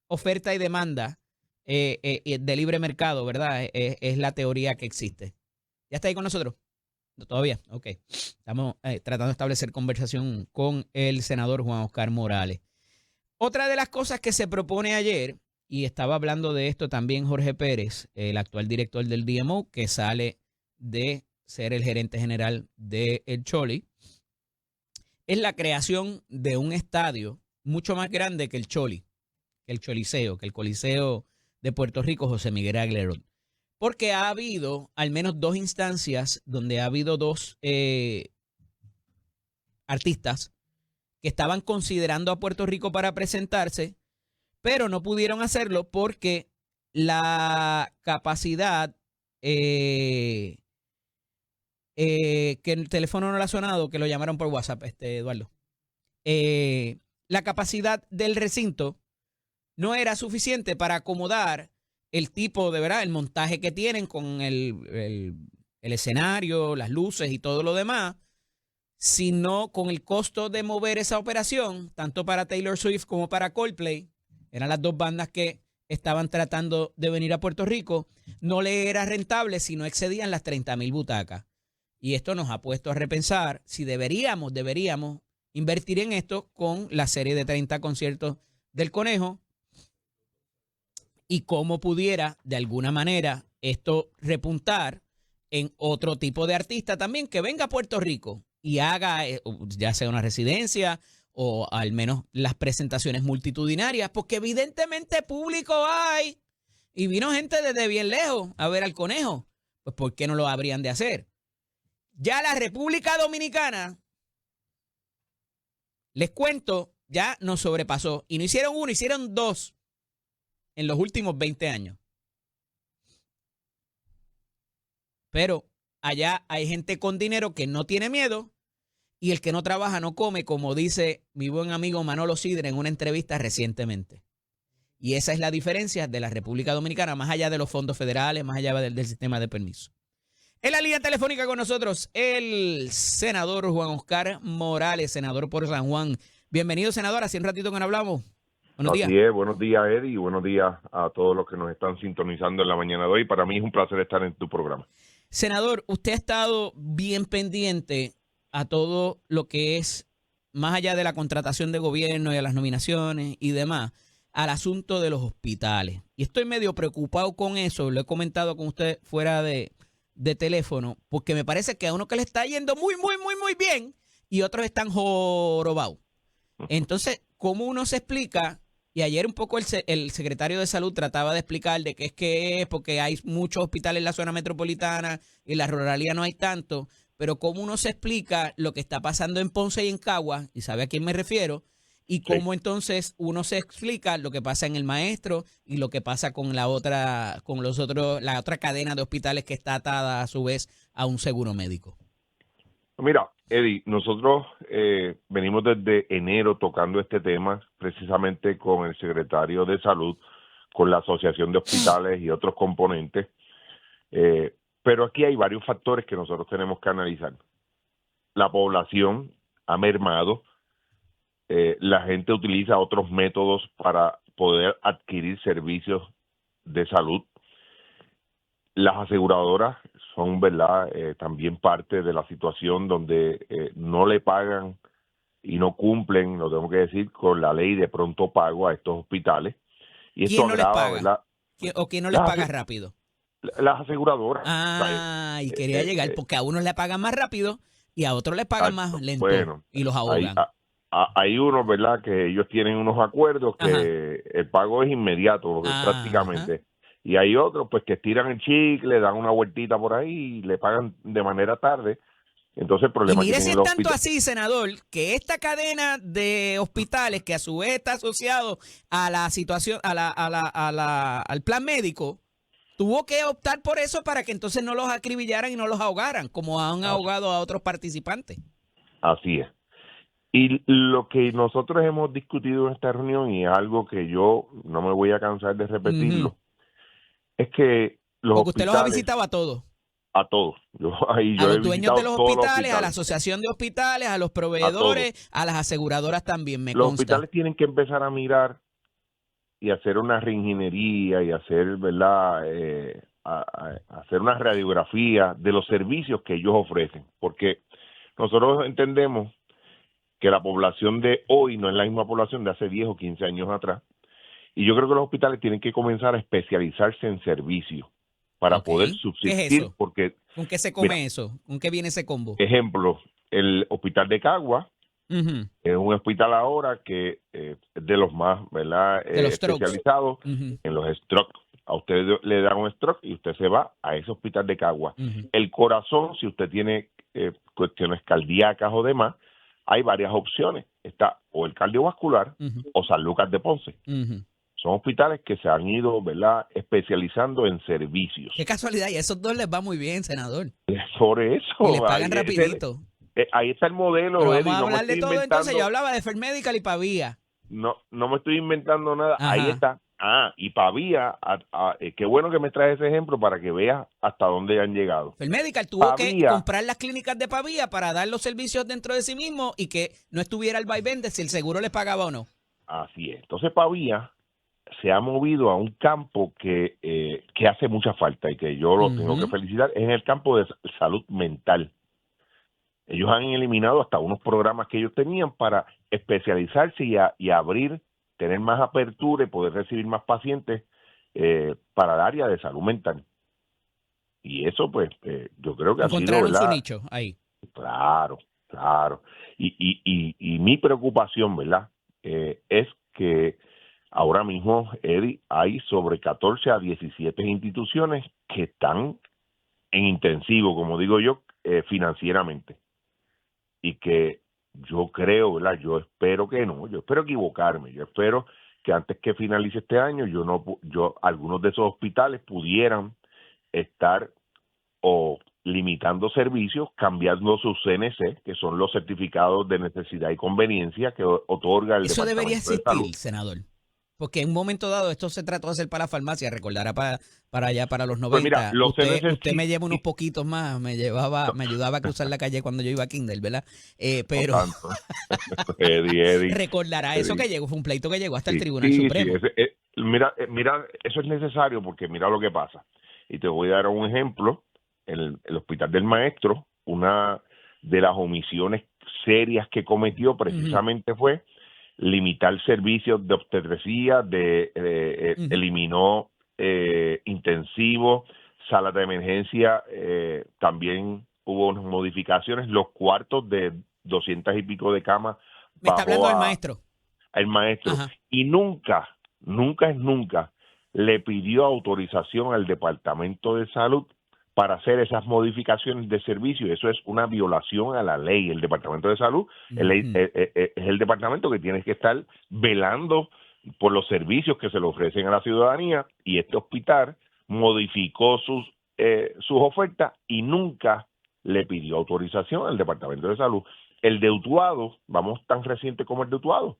oferta y demanda de libre mercado, ¿verdad? Es la teoría que existe. ¿Ya está ahí con nosotros? ¿No, todavía? Ok. Estamos tratando de establecer conversación con el senador Juan Oscar Morales. Otra de las cosas que se propone ayer, y estaba hablando de esto también Jorge Pérez, el actual director del DMO, que sale de ser el gerente general del Choli, es la creación de un estadio mucho más grande que el Choli, que el Choliseo, que el Coliseo de Puerto Rico, José Miguel Aglerón. Porque ha habido al menos 2 instancias donde ha habido 2 artistas que estaban considerando a Puerto Rico para presentarse, pero no pudieron hacerlo porque la capacidad, que el teléfono no le ha sonado, que lo llamaron por WhatsApp, Eduardo, la capacidad del recinto no era suficiente para acomodar el tipo de, ¿verdad?, el montaje que tienen con el escenario, las luces y todo lo demás, sino con el costo de mover esa operación, tanto para Taylor Swift como para Coldplay. Eran las 2 bandas que estaban tratando de venir a Puerto Rico. No le era rentable si no excedían las 30,000 butacas. Y esto nos ha puesto a repensar si deberíamos invertir en esto con la serie de 30 conciertos del Conejo y cómo pudiera de alguna manera esto repuntar en otro tipo de artista también que venga a Puerto Rico y haga ya sea una residencia o al menos las presentaciones multitudinarias, porque evidentemente público hay y vino gente desde bien lejos a ver al Conejo. Pues ¿por qué no lo habrían de hacer? Ya la República Dominicana, les cuento, ya nos sobrepasó. Y no hicieron 1, hicieron 2 en los últimos 20 años. Pero allá hay gente con dinero que no tiene miedo y el que no trabaja no come, como dice mi buen amigo Manolo Sidre en una entrevista recientemente. Y esa es la diferencia de la República Dominicana, más allá de los fondos federales, más allá del sistema de permiso. En la línea telefónica con nosotros, el senador Juan Oscar Morales, senador por San Juan. Bienvenido, senador. Hace un ratito que no hablamos. Buenos días. Así es, buenos días, Eddie, y buenos días a todos los que nos están sintonizando en la mañana de hoy. Para mí es un placer estar en tu programa. Senador, usted ha estado bien pendiente a todo lo que es, más allá de la contratación de gobierno y a las nominaciones y demás, al asunto de los hospitales. Y estoy medio preocupado con eso, lo he comentado con usted fuera de teléfono, porque me parece que a uno que le está yendo muy bien y otros están jorobados. Entonces, ¿cómo uno se explica? Y ayer un poco el secretario de Salud trataba de explicar de qué es porque hay muchos hospitales en la zona metropolitana y en la ruralidad no hay tanto, pero cómo uno se explica lo que está pasando en Ponce y en Caguas, y sabe a quién me refiero, y cómo entonces uno se explica lo que pasa en el Maestro y lo que pasa con la otra cadena de hospitales que está atada a su vez a un seguro médico. Mira, Eddie, nosotros venimos desde enero tocando este tema precisamente con el secretario de Salud, con la Asociación de Hospitales y otros componentes, pero aquí hay varios factores que nosotros tenemos que analizar. La población ha mermado, la gente utiliza otros métodos para poder adquirir servicios de salud. Las aseguradoras son, ¿verdad?, también parte de la situación donde no le pagan y no cumplen, lo tengo que decir, con la ley de pronto pago a estos hospitales. Y ¿Quién esto no les agrava, paga? ¿verdad? ¿O quién no les paga rápido? Las aseguradoras. Y quería llegar, porque a unos le pagan más rápido y a otros les pagan más lento, bueno, y los ahogan. Hay unos, ¿verdad?, que ellos tienen unos acuerdos que el pago es inmediato, prácticamente. Y hay otros, pues, que estiran el chicle, dan una vueltita por ahí y le pagan de manera tarde. Entonces, el problema y mire que si es los tanto así, senador, que esta cadena de hospitales, que a su vez está asociado a la situación, al plan médico, tuvo que optar por eso para que entonces no los acribillaran y no los ahogaran, como han ahogado a otros participantes. Así es. Y lo que nosotros hemos discutido en esta reunión, y es algo que yo no me voy a cansar de repetirlo, es que los Porque usted los ha hospitales, visitado a todos. a todos, A yo los he dueños visitado de los todos los hospitales, a la hospitales, asociación de hospitales, a los a todos. proveedores, a las aseguradoras también, me Los consta. hospitales tienen que empezar a mirar y hacer una reingeniería y hacer, ¿verdad? Hacer una radiografía de los servicios que ellos ofrecen, porque nosotros entendemos que la población de hoy no es la misma población de hace 10 o 15 años atrás, y yo creo que los hospitales tienen que comenzar a especializarse en servicios para Ok. poder ¿Qué es subsistir, eso? porque, ¿Con qué se mira, come eso? ¿Con qué viene ese combo? ejemplo, el hospital de Cagua Ujú. es un hospital ahora que es de los más, ¿verdad? De los strokes. Especializados Ujú, en los strokes. A usted le dan un stroke y usted se va a ese hospital de Cagua. ujú. El corazón, si usted tiene cuestiones cardíacas o demás, hay varias opciones. Está o el cardiovascular Ujú, o San Lucas de Ponce. ujú. Son hospitales que se han ido, ¿verdad?, especializando en servicios. Qué casualidad, y a esos dos les va muy bien, senador. Por Y les eso, pagan rapidito. ahí está el modelo, Pero vamos Eddie. a No me hablar de estoy todo entonces. Yo inventando, hablaba de Fermedical y Pavía. no me estoy inventando nada. Ahí Ajá. está. Y Pavía, qué bueno que me traes ese ejemplo para que veas hasta dónde han llegado. Fermedical tuvo que Pavía, comprar las clínicas de Pavía para dar los servicios dentro de sí mismo y que no estuviera el vaivén de si el seguro le pagaba o no. así es. Entonces Pavía se ha movido a un campo que hace mucha falta y que yo lo tengo que Ujú. felicitar, es en el campo de salud mental. Ellos han eliminado hasta unos programas que ellos tenían para especializarse y abrir, tener más apertura y poder recibir más pacientes para el área de salud mental. Y eso, pues, yo creo que ha sido, Encontraron su ¿verdad? nicho ahí. Claro, claro. Y mi preocupación, ¿verdad? Es que ahora mismo, Eddie, hay sobre 14 a 17 instituciones que están en intensivo, como digo yo, financieramente. Y que yo creo, ¿verdad? Yo espero que no, yo espero equivocarme, yo espero que antes que finalice este año, algunos de esos hospitales pudieran estar o limitando servicios, cambiando sus CNC, que son los certificados de necesidad y conveniencia que otorga el Eso debería Departamento de Salud. existir, senador. Porque en un momento dado esto se trató de hacer para la farmacia, recordará para allá, para los 90. Pues mira, los CNC Usted me lleva unos sí, poquitos más, me ayudaba a cruzar la calle cuando yo iba a Kindle, ¿verdad? no Pero tanto. Eddie, recordará eso que Eddie. llegó, fue un pleito que llegó hasta el Sí, Tribunal sí, Supremo. mira, eso es necesario porque mira lo que pasa. Y te voy a dar un ejemplo. El Hospital del Maestro, una de las omisiones serias que cometió precisamente fue limitar servicios de obstetrecía, Ujú. eliminó intensivos, salas de emergencia, también hubo unas modificaciones, los cuartos de 200 y pico de camas Me está hablando bajó del maestro. al maestro Ajá. y nunca le pidió autorización al Departamento de Salud para hacer esas modificaciones de servicio. Eso es una violación a la ley. El Departamento de Salud es el departamento que tiene que estar velando por los servicios que se le ofrecen a la ciudadanía, y este hospital modificó sus ofertas y nunca le pidió autorización al Departamento de Salud. El de Utuado, vamos tan reciente como el de Utuado.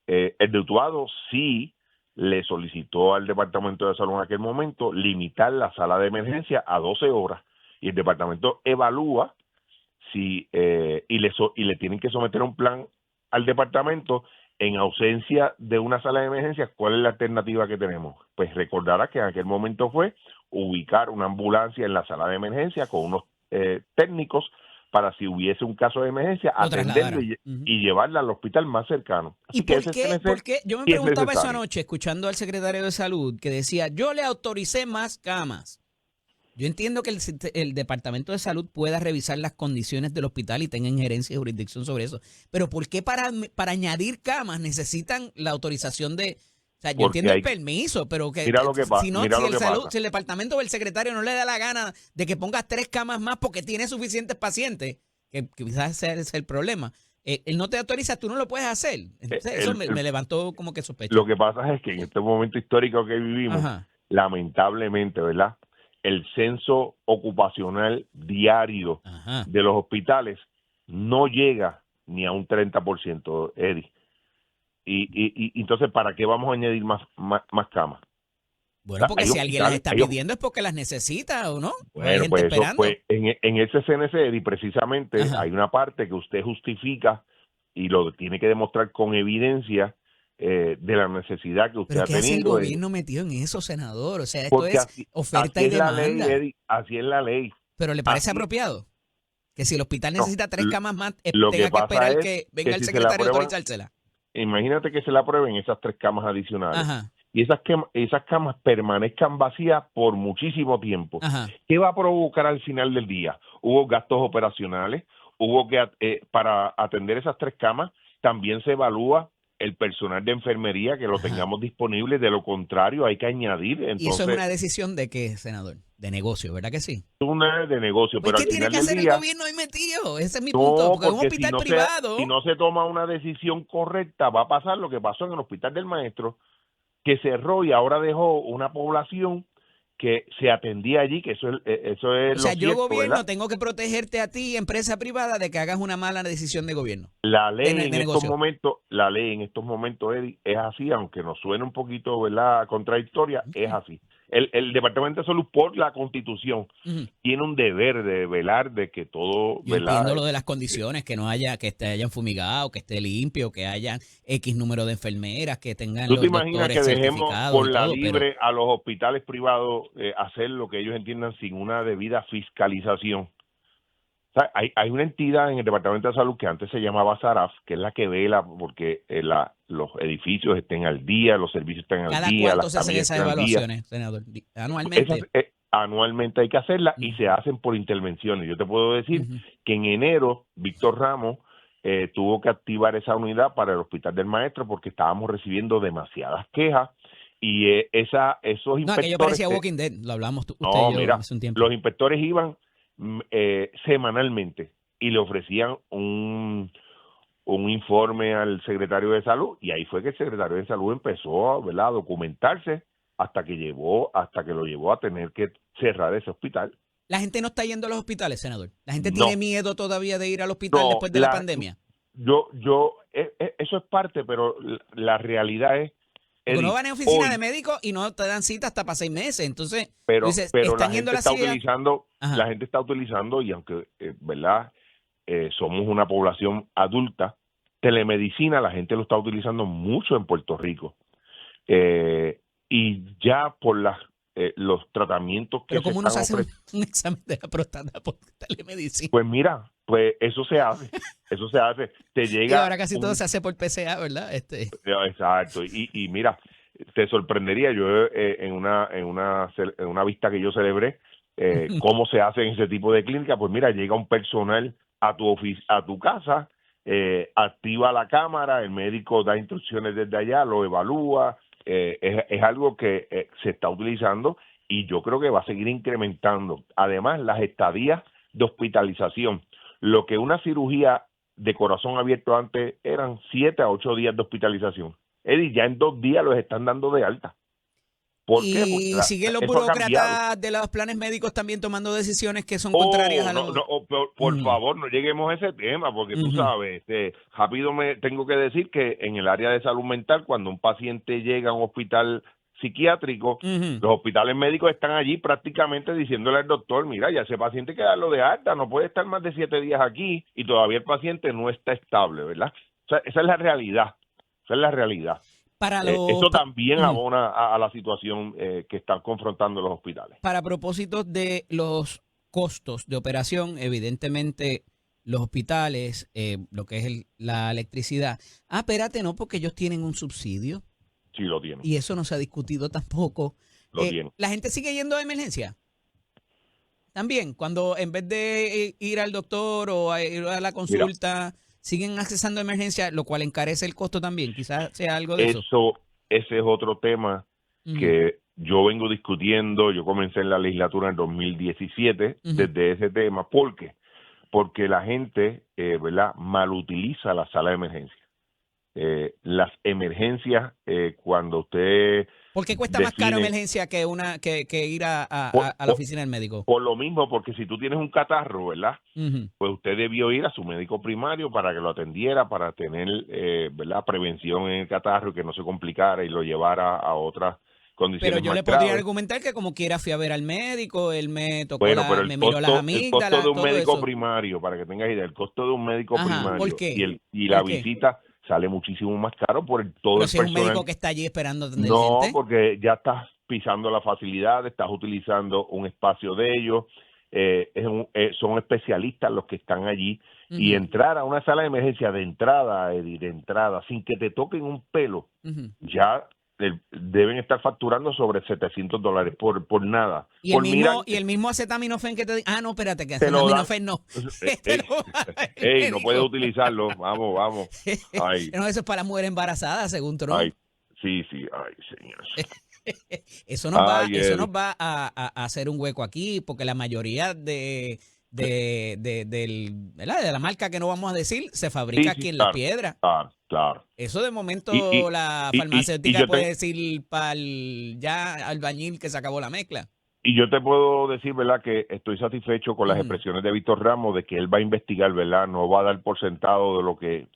El de Utuado sí le solicitó al Departamento de Salud en aquel momento limitar la sala de emergencia a 12 horas, y el departamento evalúa si y le tienen que someter un plan al departamento en ausencia de una sala de emergencia. ¿Cuál es la alternativa que tenemos? Pues recordará que en aquel momento fue ubicar una ambulancia en la sala de emergencia con unos técnicos para, si hubiese un caso de emergencia, Lo atenderlo trasladaran. y llevarla al hospital más cercano. ¿Y Así que por ese qué? CNC ¿Por qué? Yo me sí es preguntaba eso necesario. anoche, escuchando al secretario de Salud, que decía, yo le autoricé más camas. Yo entiendo que el Departamento de Salud pueda revisar las condiciones del hospital y tenga injerencia y jurisdicción sobre eso. Pero ¿por qué para añadir camas necesitan la autorización de... O sea, yo Porque entiendo el permiso, pero que mira lo que si no, mira si lo el que salud, pasa. si el departamento o el secretario no le da la gana de que ponga 3 camas más porque tiene suficientes pacientes, que quizás ese es el problema, él no te autoriza, tú no lo puedes hacer. Entonces, eso me levantó como que sospecha. Lo que pasa es que en este momento histórico que vivimos, Ajá. lamentablemente, ¿verdad? El censo ocupacional diario Ajá. de los hospitales no llega ni a un 30%, Eddie. Y entonces, ¿para qué vamos a añadir más camas? O Bueno, sea, porque hay si alguien las hospitales, está pidiendo es porque las necesita, ¿o no? O hay bueno, gente pues eso, esperando. pues en ese CNC, Eddie, precisamente Ajá. hay una parte que usted justifica y lo tiene que demostrar con evidencia de la necesidad que usted Pero ha ¿qué hace el tenido. gobierno metido en eso, senador? O sea, esto Porque es así, oferta así y es la ley, demanda. Eddie, así es la ley. Pero ¿le parece Así, apropiado que si el hospital no, necesita 3 camas más, lo que tenga que pasa esperar es que que venga el si se la secretario a aprueban, autorizársela? imagínate que se la aprueben esas 3 camas adicionales Ajá, y esas camas permanezcan vacías por muchísimo tiempo. ajá. ¿Qué va a provocar al final del día? Hubo gastos operacionales, hubo que para atender esas 3 camas también se evalúa el personal de enfermería que lo Ajá. tengamos disponible, de lo contrario hay que añadir. Y eso es Entonces, una decisión de qué, senador? De negocio, ¿verdad que sí? una de negocio, Pues, pero ¿qué al tiene final que del hacer el día gobierno ahí metido? Ese es mi punto. no, Porque en un porque si hospital privado. no se toma una decisión correcta, va a pasar lo que pasó en el Hospital del Maestro, que cerró y ahora dejó una población que se atendía allí, que eso O es sea, lo yo cierto, ¿verdad? gobierno tengo que protegerte a ti, empresa privada, de que hagas una mala decisión de gobierno, de negocio. La ley en estos momentos, Eddie, es así, aunque nos suene un poquito, ¿verdad?, contradictoria, es Ok. así. El Departamento de Salud, por la Constitución, Ujú. tiene un deber de velar de que todo, Yo entiendo ¿verdad? lo de las condiciones, que no haya, que hayan fumigado, que esté limpio, que haya X número de enfermeras, que tengan ¿Tú te los imaginas doctores que dejemos certificados por y la todo, pero libre a los hospitales privados hacer lo que ellos entiendan sin una debida fiscalización? O sea, hay una entidad en el Departamento de Salud que antes se llamaba SARAF, que es la que vela porque los edificios estén al día, los servicios estén al ¿cada día, cuánto las se hacen camillas esas estén al día. evaluaciones, senador? Esas Anualmente. anualmente hay que hacerlas y se Ujú, hacen por intervenciones. Yo te puedo decir ujú. que en enero Víctor Ramos tuvo que activar esa unidad para el Hospital del Maestro porque estábamos recibiendo demasiadas quejas y esos No, aquello inspectores parecía Walking Dead, lo hablamos usted y no, yo mira, hace un tiempo. los inspectores iban semanalmente y le ofrecían un informe al secretario de salud y ahí fue que el secretario de salud empezó, ¿verdad?, a documentarse hasta que lo llevó a tener que cerrar ese hospital. La gente no está yendo a los hospitales, senador. La gente tiene No, miedo todavía de ir al hospital no, después de la pandemia. eso es parte, pero la realidad es, Porque no Eddie, van a oficina de hoy, médico y no te dan cita hasta para 6 meses. Entonces, tú dices, pero ¿están yendo a la ciudad? la Ajá. gente está utilizando y aunque, ¿verdad?, somos una población adulta, telemedicina la gente lo está utilizando mucho en Puerto Rico. Y ya por los tratamientos que Pero se ¿cómo uno están se hace un, ofreciendo, un examen de la próstata por telemedicina? pues mira, pues eso se hace, te Y llega ahora casi todo se hace por PCA, ¿verdad? exacto, y mira, te sorprendería, yo en una vista que yo celebré, cómo se hace en ese tipo de clínica, pues mira, llega un personal a tu casa, activa la cámara, el médico da instrucciones desde allá, lo evalúa, es algo que se está utilizando y yo creo que va a seguir incrementando. Además, las estadías de hospitalización, lo que una cirugía de corazón abierto antes eran 7 a 8 días de hospitalización. Eddie, ya en 2 días los están dando de alta. ¿Por qué? Porque Y siguen los eso ha cambiado. burócratas de los planes médicos también tomando decisiones que son contrarias Oh, a no, no, los... por Ujú, favor, no lleguemos a ese tema, porque tú ujú, sabes, rápido me tengo que decir que en el área de salud mental, cuando un paciente llega a un hospital psiquiátrico, ujú. los hospitales médicos están allí prácticamente diciéndole al doctor, mira, ya ese paciente hay que darlo de alta, no puede estar más de 7 días aquí y todavía el paciente no está estable, ¿verdad? O sea, esa es la realidad, esa es la realidad. Para los... Eso también ujú. abona a la situación que están confrontando los hospitales. Para propósitos de los costos de operación, evidentemente los hospitales, lo que es la electricidad. Ah, espérate, no, porque ellos tienen un subsidio Sí, lo tienen, y eso no se ha discutido tampoco. lo tienen. La gente sigue yendo a emergencia. También, cuando en vez de ir al doctor o a ir a la Mira, consulta, siguen accesando a emergencia, lo cual encarece el costo también. Quizás sea algo de eso. ese es otro tema Ujú, que yo vengo discutiendo. Yo comencé en la legislatura en 2017 ujú. desde ese tema. ¿Por qué? Porque la gente, ¿verdad?, malutiliza la sala de emergencia. las emergencias, cuando usted ¿Por qué cuesta más caro define, emergencia que ir por, a la por, oficina del médico? por lo mismo, porque si tú tienes un catarro, ¿verdad? Ujú. Pues usted debió ir a su médico primario para que lo atendiera, para tener, ¿verdad?, prevención en el catarro y que no se complicara y lo llevara a otras Pero condiciones yo más le podría graves. argumentar que como quiera fui a ver al médico, él me tocó Bueno, pero me miró las el costo de amígdalas, un todo médico eso. primario, para que tengas idea, el costo de un médico Ajá, ¿por primario qué? y la ¿Por qué? visita sale muchísimo más caro por todo Pero el si es un médico personal. que está allí esperando atender No, gente. porque ya estás pisando la facilidad, estás utilizando un espacio de ellos, son especialistas los que están allí, y Ujú, entrar a una sala de emergencia de entrada, Eddie, de entrada, sin que te toquen un pelo, ujú. ya deben estar facturando sobre $700 por nada. Y Por mirar, el mismo acetaminofén que te di- Ah, no, espérate, que te lo dan. acetaminofén no. Te lo va a dar el No puedes médico. utilizarlo, vamos, vamos. Ay, No, eso es para mujeres embarazadas, según ay, Trump. sí, sí, ay, señor. Ay, Eso nos Eddie. va a hacer un hueco aquí, porque la mayoría ¿verdad? De la marca que no vamos a decir se Sí, fabrica sí, aquí en Las claro, Piedras. claro, claro. Eso de Y, momento y, la y farmacéutica yo puede te decir para ya albañil que se acabó la mezcla. y yo te puedo decir, ¿verdad?, que estoy satisfecho con las Ujú. expresiones de Víctor Ramos de que él va a investigar, ¿verdad? No va a dar por sentado de lo que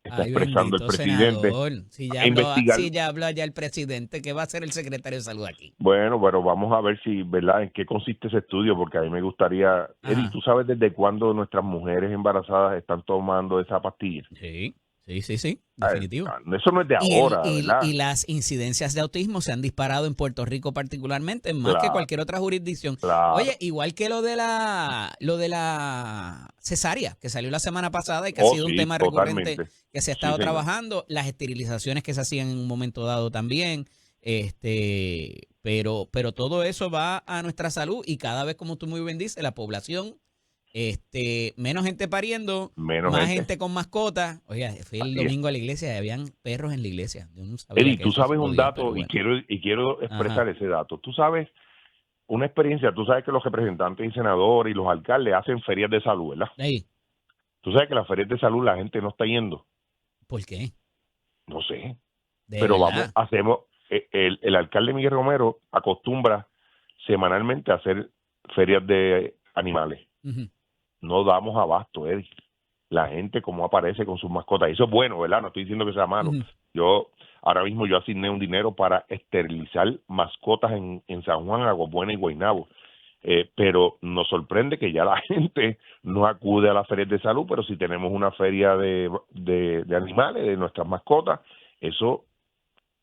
está Ay, expresando el bendito presidente. senador. A investigar. Si ya habló allá el presidente, ¿qué va a hacer el secretario de salud aquí? Bueno, pero vamos a ver si, ¿verdad?, en qué consiste ese estudio, porque a mí me gustaría, Eddie, Ajá. ¿tú sabes desde cuándo nuestras mujeres embarazadas están tomando esa pastilla? Sí, sí, Ay, definitivo. eso no es de ahora, Y ¿verdad? las incidencias de autismo se han disparado en Puerto Rico particularmente más que Claro, cualquier otra jurisdicción. Oye, claro. igual que lo de la cesárea que salió la semana pasada y que ha Oh, sido un sí, tema recurrente totalmente. que se ha Sí, estado señor. trabajando, las esterilizaciones que se hacían en un momento dado también, pero todo eso va a nuestra salud y cada vez, como tú muy bien dices, la población, menos gente pariendo, Menos más gente. gente con mascotas. Oiga, fui el Así es. domingo a la iglesia y habían perros en la iglesia. Yo no sabía Eddie, que tú eso se sabes un podía, pero dato bueno. y quiero Ajá. expresar ese dato. Tú sabes una experiencia, tú sabes que los representantes y senadores y los alcaldes hacen ferias de salud, ¿verdad? Ey, Tú sabes que las ferias de salud la gente no está yendo, ¿por qué? no sé, De pero vamos, verdad. hacemos, el alcalde Miguel Romero acostumbra semanalmente a hacer ferias de animales. Ujú, No damos abasto, Eddie. La gente como aparece con sus mascotas. Y eso es bueno, ¿verdad? No estoy diciendo que sea malo. ujú. Ahora mismo yo asigné un dinero para esterilizar mascotas en San Juan, Agua Buena y Guaynabo. Pero nos sorprende que ya la gente no acude a las ferias de salud, pero si tenemos una feria de animales, de nuestras mascotas, eso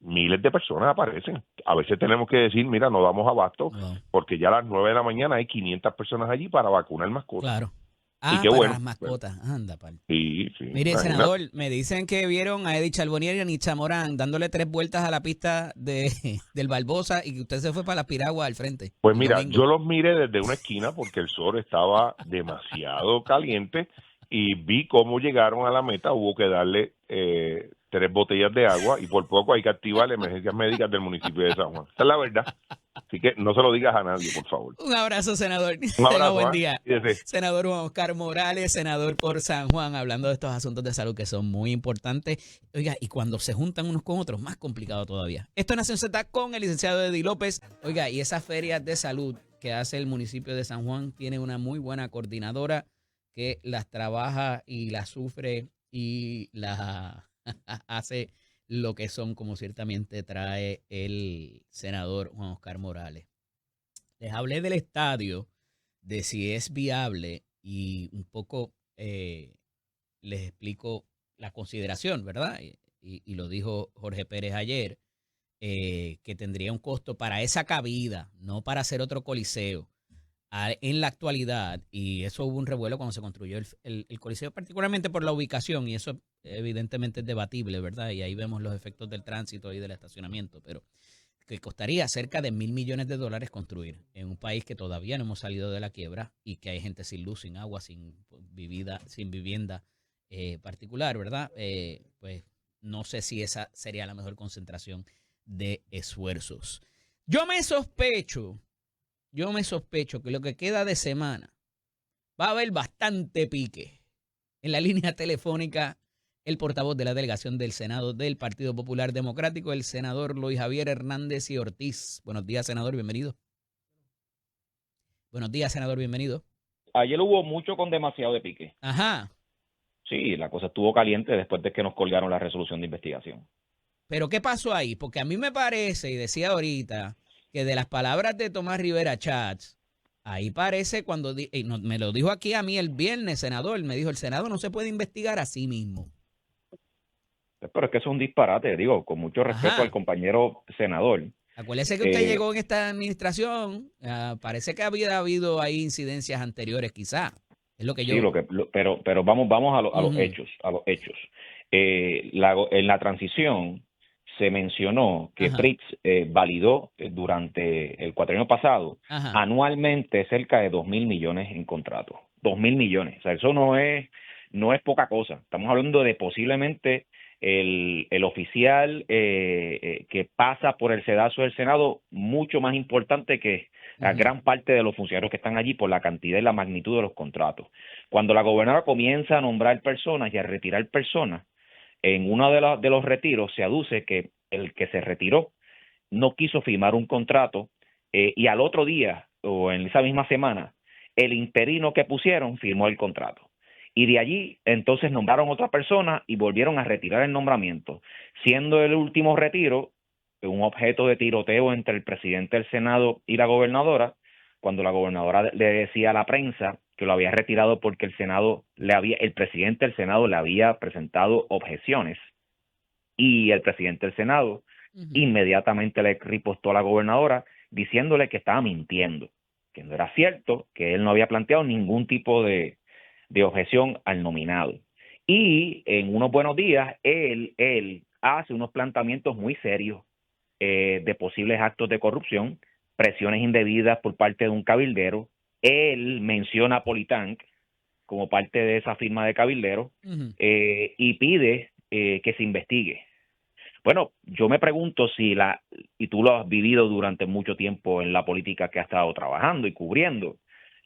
miles de personas aparecen. A veces tenemos que decir, mira, no damos abasto, Wow, porque ya a las 9 de la mañana hay 500 personas allí para vacunar mascotas. claro. Y Ah, qué para bueno. las mascotas. Anda, pal. Sí, sí, Mire, imagínate. senador, me dicen que vieron a Eddie Charbonnier y a Nietzsche Morán dándole 3 vueltas a la pista del Barbosa y que usted se fue para la piragua al frente Pues el mira, domingo. yo los miré desde una esquina porque el sol estaba demasiado caliente y vi cómo llegaron a la meta. Hubo que darle 3 botellas de agua y por poco hay que activar las emergencias médicas del municipio de San Juan. Esa es la verdad. Así que no se lo digas a nadie, por favor. Un abrazo, senador. Un Tenga abrazo, buen ¿ah? día. Cuídese. Senador Juan Oscar Morales, senador por San Juan, hablando de estos asuntos de salud que son muy importantes. Oiga, y cuando se juntan unos con otros, más complicado todavía. Esto es Nación Z con el licenciado Eddie López. Oiga, y esas ferias de salud que hace el municipio de San Juan tiene una muy buena coordinadora que las trabaja y las sufre y las hace lo que son, como ciertamente trae el senador Juan Oscar Morales. Les hablé del estadio, de si es viable y un poco les explico la consideración, ¿verdad? Y lo dijo Jorge Pérez ayer, que tendría un costo para esa cabida, no para hacer otro coliseo. En la actualidad, y eso hubo un revuelo cuando se construyó el coliseo, particularmente por la ubicación, y eso evidentemente es debatible, ¿verdad? Y ahí vemos los efectos del tránsito y del estacionamiento, pero que costaría cerca de $1.000 millones construir en un país que todavía no hemos salido de la quiebra y que hay gente sin luz, sin agua, sin vivienda particular, ¿verdad? Pues no sé si esa sería la mejor concentración de esfuerzos. Yo me sospecho que lo que queda de semana va a haber bastante pique en la línea telefónica el portavoz de la delegación del Senado del Partido Popular Democrático, el senador Luis Javier Hernández y Ortiz. Buenos días, senador, bienvenido. Buenos días, senador, bienvenido. Ayer hubo mucho con demasiado de pique. Ajá. Sí, la cosa estuvo caliente después de que nos colgaron la resolución de investigación. Pero ¿qué pasó ahí? Porque a mí me parece, y decía ahorita, que de las palabras de Tomás Rivera Chats, ahí parece cuando, me lo dijo aquí a mí el viernes, senador, me dijo, el Senado no se puede investigar a sí mismo. Pero es que eso es un disparate, digo, con mucho respeto Ajá. al compañero senador. Acuérdese que usted llegó en esta administración, parece que había habido ahí incidencias anteriores quizá, es lo que yo... Sí, pero vamos a los hechos, en la transición se mencionó que Prix validó durante el cuatrienio pasado anualmente cerca de 2.000 millones en contratos. 2.000 millones. O sea, eso no es poca cosa. Estamos hablando de posiblemente el oficial que pasa por el sedazo del Senado, mucho más importante que la gran parte de los funcionarios que están allí por la cantidad y la magnitud de los contratos. Cuando la gobernadora comienza a nombrar personas y a retirar personas, en uno de los retiros se aduce que el que se retiró no quiso firmar un contrato y al otro día o en esa misma semana el interino que pusieron firmó el contrato. Y de allí entonces nombraron otra persona y volvieron a retirar el nombramiento, siendo el último retiro un objeto de tiroteo entre el presidente del Senado y la gobernadora, cuando la gobernadora le decía a la prensa que lo había retirado porque el presidente del Senado le había presentado objeciones y el presidente del Senado inmediatamente le ripostó a la gobernadora diciéndole que estaba mintiendo, que no era cierto, que él no había planteado ningún tipo de objeción al nominado. Y en unos buenos días, él hace unos planteamientos muy serios de posibles actos de corrupción, presiones indebidas por parte de un cabildero. Él menciona a Politank como parte de esa firma de cabilderos y pide que se investigue. Bueno, yo me pregunto y tú lo has vivido durante mucho tiempo en la política que has estado trabajando y cubriendo,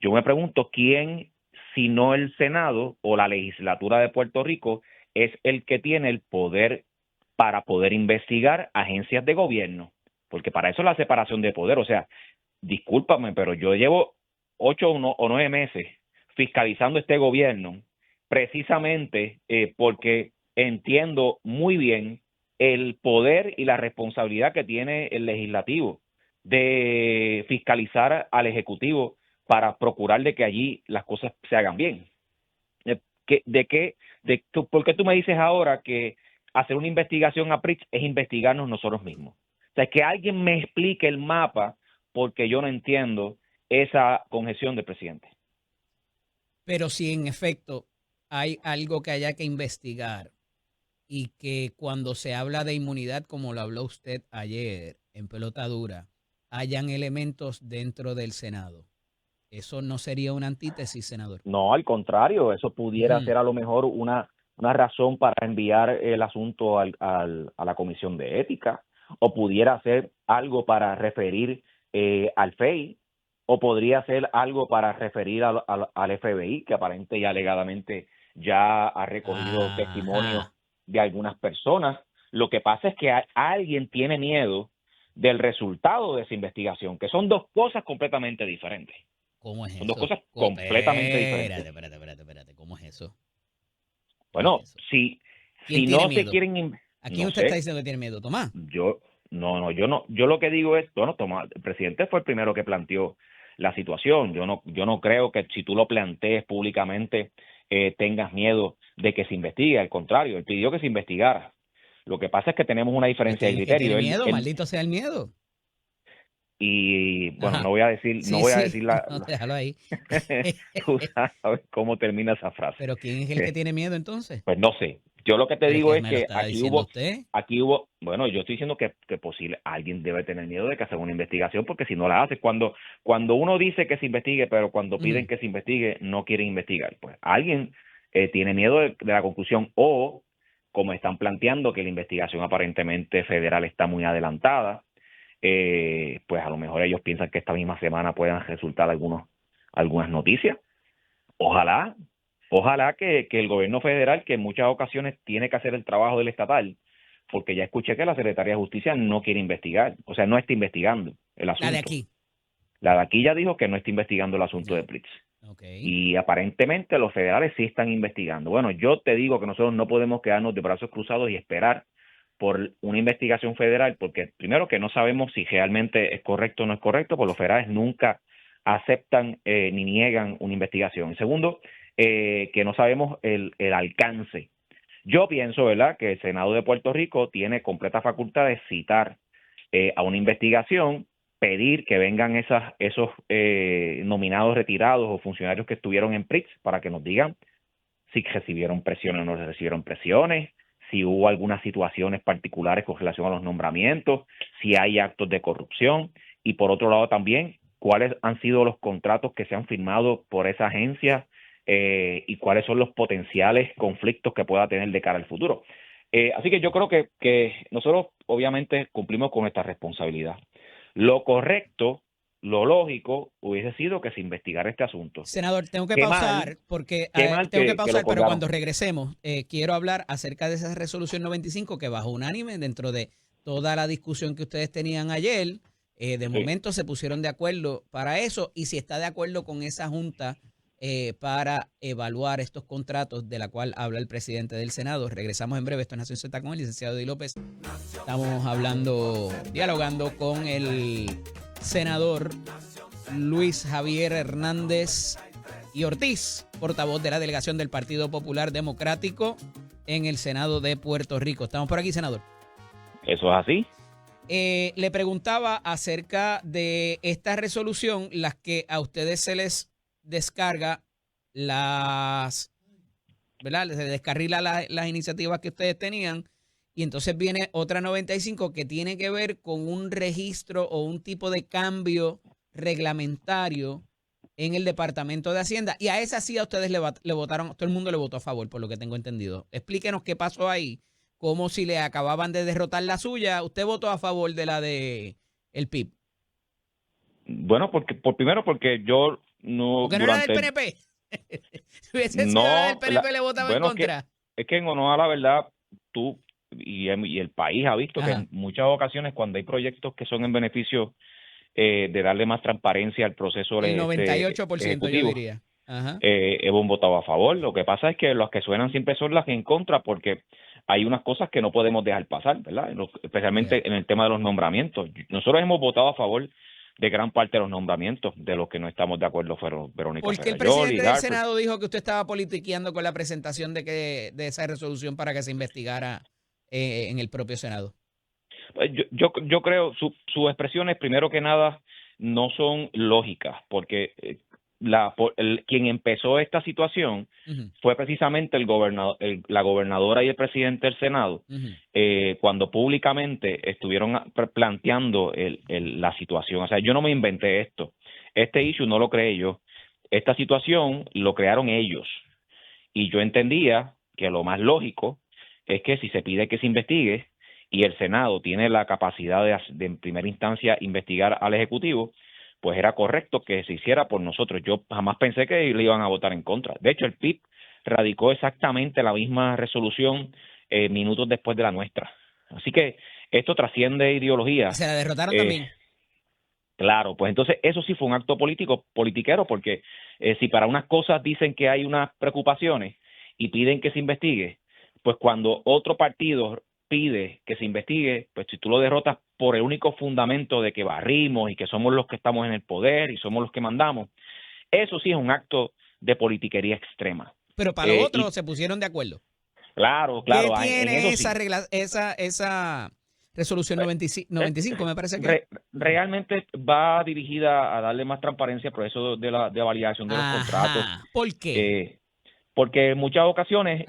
yo me pregunto quién, si no el Senado o la legislatura de Puerto Rico, es el que tiene el poder para poder investigar agencias de gobierno, porque para eso es la separación de poder. O sea, discúlpame, pero yo llevo 8 o 9 meses fiscalizando este gobierno precisamente porque entiendo muy bien el poder y la responsabilidad que tiene el legislativo de fiscalizar al ejecutivo para procurar de que allí las cosas se hagan bien. ¿Por qué tú me dices ahora que hacer una investigación a Prix es investigarnos nosotros mismos? O sea, que alguien me explique el mapa porque yo no entiendo esa congestión del presidente. Pero si en efecto hay algo que haya que investigar y que cuando se habla de inmunidad, como lo habló usted ayer en Pelota Dura, hayan elementos dentro del Senado, ¿eso no sería una antítesis, senador? No, al contrario, eso pudiera ser a lo mejor una razón para enviar el asunto a la Comisión de Ética, o pudiera ser algo para referir al FEI, o podría ser algo para referir al FBI, que aparentemente y alegadamente ya ha recogido testimonios de algunas personas. Lo que pasa es que alguien tiene miedo del resultado de esa investigación, que son dos cosas completamente diferentes. ¿Cómo es Son eso? dos cosas completamente diferentes. Espérate. ¿Cómo es eso? Bueno, es eso? si ¿Quién no tiene se miedo? quieren... ¿A quién No usted sé. está diciendo que tiene miedo? ¿Tomás? Yo lo que digo es, bueno, Tomás, el presidente fue el primero que planteó la situación. Yo no creo que si tú lo plantees públicamente tengas miedo de que se investigue. Al contrario, él pidió que se investigara. Lo que pasa es que tenemos una diferencia de ¿Quién criterio. tiene miedo? Maldito sea el miedo. Y bueno, Ajá. no voy a decir No, déjalo ahí. tú sabes cómo termina esa frase. Pero ¿quién es el que tiene miedo entonces? Pues no sé. Yo lo que te Pero digo que es me lo que está diciendo usted. bueno, yo estoy diciendo que posible, alguien debe tener miedo de que hagan una investigación, porque si no la hace, cuando uno dice que se investigue, pero cuando piden que se investigue, no quieren investigar. Pues alguien tiene miedo de la conclusión, o como están planteando que la investigación aparentemente federal está muy adelantada, pues a lo mejor ellos piensan que esta misma semana puedan resultar algunas noticias. Ojalá, Ojalá que el gobierno federal, que en muchas ocasiones tiene que hacer el trabajo del estatal, porque ya escuché que la Secretaría de Justicia no quiere investigar, o sea, no está investigando el asunto. La de aquí. La de aquí ya dijo que no está investigando el asunto de Prix. Okay. Y aparentemente los federales sí están investigando. Bueno, yo te digo que nosotros no podemos quedarnos de brazos cruzados y esperar por una investigación federal, porque primero que no sabemos si realmente es correcto o no es correcto, porque los federales nunca aceptan ni niegan una investigación. Y segundo, que no sabemos el alcance. Yo pienso, ¿verdad?, que el Senado de Puerto Rico tiene completa facultad de citar a una investigación, pedir que vengan esos nominados retirados o funcionarios que estuvieron en PRIX para que nos digan si recibieron presiones o no recibieron presiones, si hubo algunas situaciones particulares con relación a los nombramientos, si hay actos de corrupción, y por otro lado también cuáles han sido los contratos que se han firmado por esa agencia y cuáles son los potenciales conflictos que pueda tener de cara al futuro. Así que yo creo que nosotros obviamente cumplimos con nuestra responsabilidad. Lo correcto, lo lógico, hubiese sido que se investigara este asunto. Senador, tengo que pausar, porque pero cuando regresemos, quiero hablar acerca de esa resolución 95 que bajó unánime dentro de toda la discusión que ustedes tenían ayer. De momento se pusieron de acuerdo para eso, y si está de acuerdo con esa junta para evaluar estos contratos de la cual habla el presidente del Senado. Regresamos en breve. Esto es Nación Z con el licenciado Eddie López. Estamos dialogando con el senador Luis Javier Hernández y Ortiz, portavoz de la delegación del Partido Popular Democrático en el Senado de Puerto Rico. ¿Estamos por aquí, senador? Eso es así. Le preguntaba acerca de esta resolución, las que a ustedes se les descarga ¿verdad? Se descarrila las iniciativas que ustedes tenían, y entonces viene otra 95 que tiene que ver con un registro o un tipo de cambio reglamentario en el Departamento de Hacienda, y a esa sí a ustedes le votaron, todo el mundo le votó a favor, por lo que tengo entendido. Explíquenos qué pasó ahí, como si le acababan de derrotar la suya. Usted votó a favor de la de el PIB. Bueno, porque yo no... Porque no era del PNP. Si hubiese sido del PNP, le votaba en contra. Es que en honor a la verdad, tú y el país ha visto que en muchas ocasiones cuando hay proyectos que son en beneficio de darle más transparencia al proceso el 98% ejecutivo, yo diría. hemos votado a favor. Lo que pasa es que las que suenan siempre son las que en contra, porque hay unas cosas que no podemos dejar pasar, ¿verdad? Especialmente en el tema de los nombramientos. Nosotros hemos votado a favor de gran parte de los nombramientos. De los que no estamos de acuerdo fueron Verónica Porque el presidente del Senado dijo que usted estaba politiqueando con la presentación de esa resolución para que se investigara en el propio Senado. Yo creo sus expresiones, primero que nada, no son lógicas, porque quien empezó esta situación fue precisamente el gobernador, la gobernadora y el presidente del Senado, cuando públicamente estuvieron planteando la situación. O sea, yo no me inventé esto. Este issue no lo creé yo. Esta situación lo crearon ellos. Y yo entendía que lo más lógico es que si se pide que se investigue y el Senado tiene la capacidad de en primera instancia investigar al Ejecutivo, pues era correcto que se hiciera por nosotros. Yo jamás pensé que le iban a votar en contra. De hecho, el PIB radicó exactamente la misma resolución minutos después de la nuestra. Así que esto trasciende ideología. Se la derrotaron también. Claro, pues entonces eso sí fue un acto politiquero, porque si para unas cosas dicen que hay unas preocupaciones y piden que se investigue, pues cuando otro partido pide que se investigue, pues si tú lo derrotas por el único fundamento de que barrimos y que somos los que estamos en el poder y somos los que mandamos, eso sí es un acto de politiquería extrema. Pero para lo otro se pusieron de acuerdo. Claro. ¿Qué tiene esa resolución 95, me parece que? Realmente va dirigida a darle más transparencia al proceso de validación de los contratos. ¿Por qué? Porque en muchas ocasiones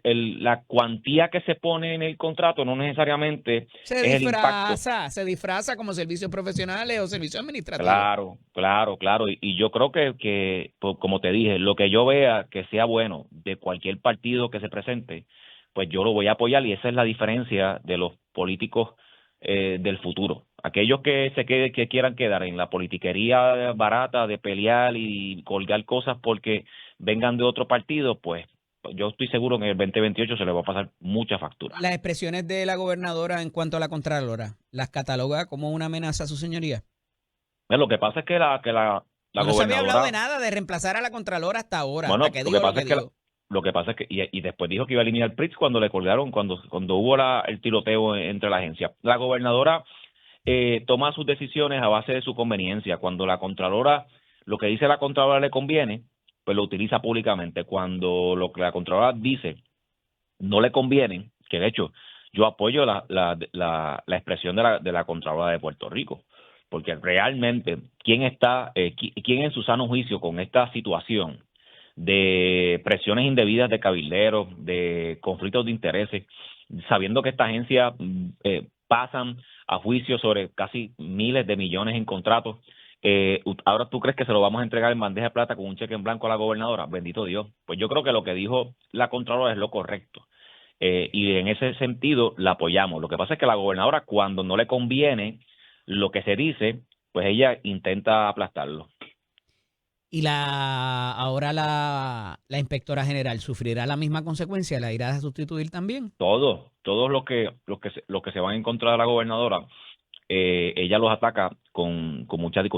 la cuantía que se pone en el contrato no necesariamente es el impacto. Se disfraza como servicios profesionales o servicios administrativos. Claro. Y yo creo que pues, como te dije, lo que yo vea que sea bueno de cualquier partido que se presente, pues yo lo voy a apoyar, y esa es la diferencia de los políticos del futuro. Aquellos que quieran quedar en la politiquería barata de pelear y colgar cosas porque vengan de otro partido, pues yo estoy seguro que en el 2028 se les va a pasar mucha factura. Las expresiones de la gobernadora en cuanto a la Contralora, ¿las cataloga como una amenaza a su señoría? Lo que pasa es que la no se había hablado de nada de reemplazar a la Contralora hasta ahora. Bueno, hasta que digo lo que pasa es que y después dijo que iba a eliminar PRITS cuando le colgaron, cuando hubo el tiroteo entre la agencia. La gobernadora toma sus decisiones a base de su conveniencia. Cuando lo que dice la Contralora le conviene, pues lo utiliza públicamente. Cuando lo que la Contralora dice no le conviene, que de hecho yo apoyo la expresión de la Contralora de Puerto Rico, porque realmente quién en su sano juicio con esta situación de presiones indebidas de cabilderos, de conflictos de intereses, sabiendo que esta agencia pasan a juicio sobre casi miles de millones en contratos. Ahora tú crees que se lo vamos a entregar en bandeja de plata con un cheque en blanco a la gobernadora. Bendito Dios. Pues yo creo que lo que dijo la Contralora es lo correcto. Y en ese sentido la apoyamos. Lo que pasa es que la gobernadora, cuando no le conviene lo que se dice, pues ella intenta aplastarlo. ¿Y ahora la inspectora general sufrirá la misma consecuencia? ¿La irá a sustituir también? Todos los que se van en contra de la gobernadora, ella los ataca con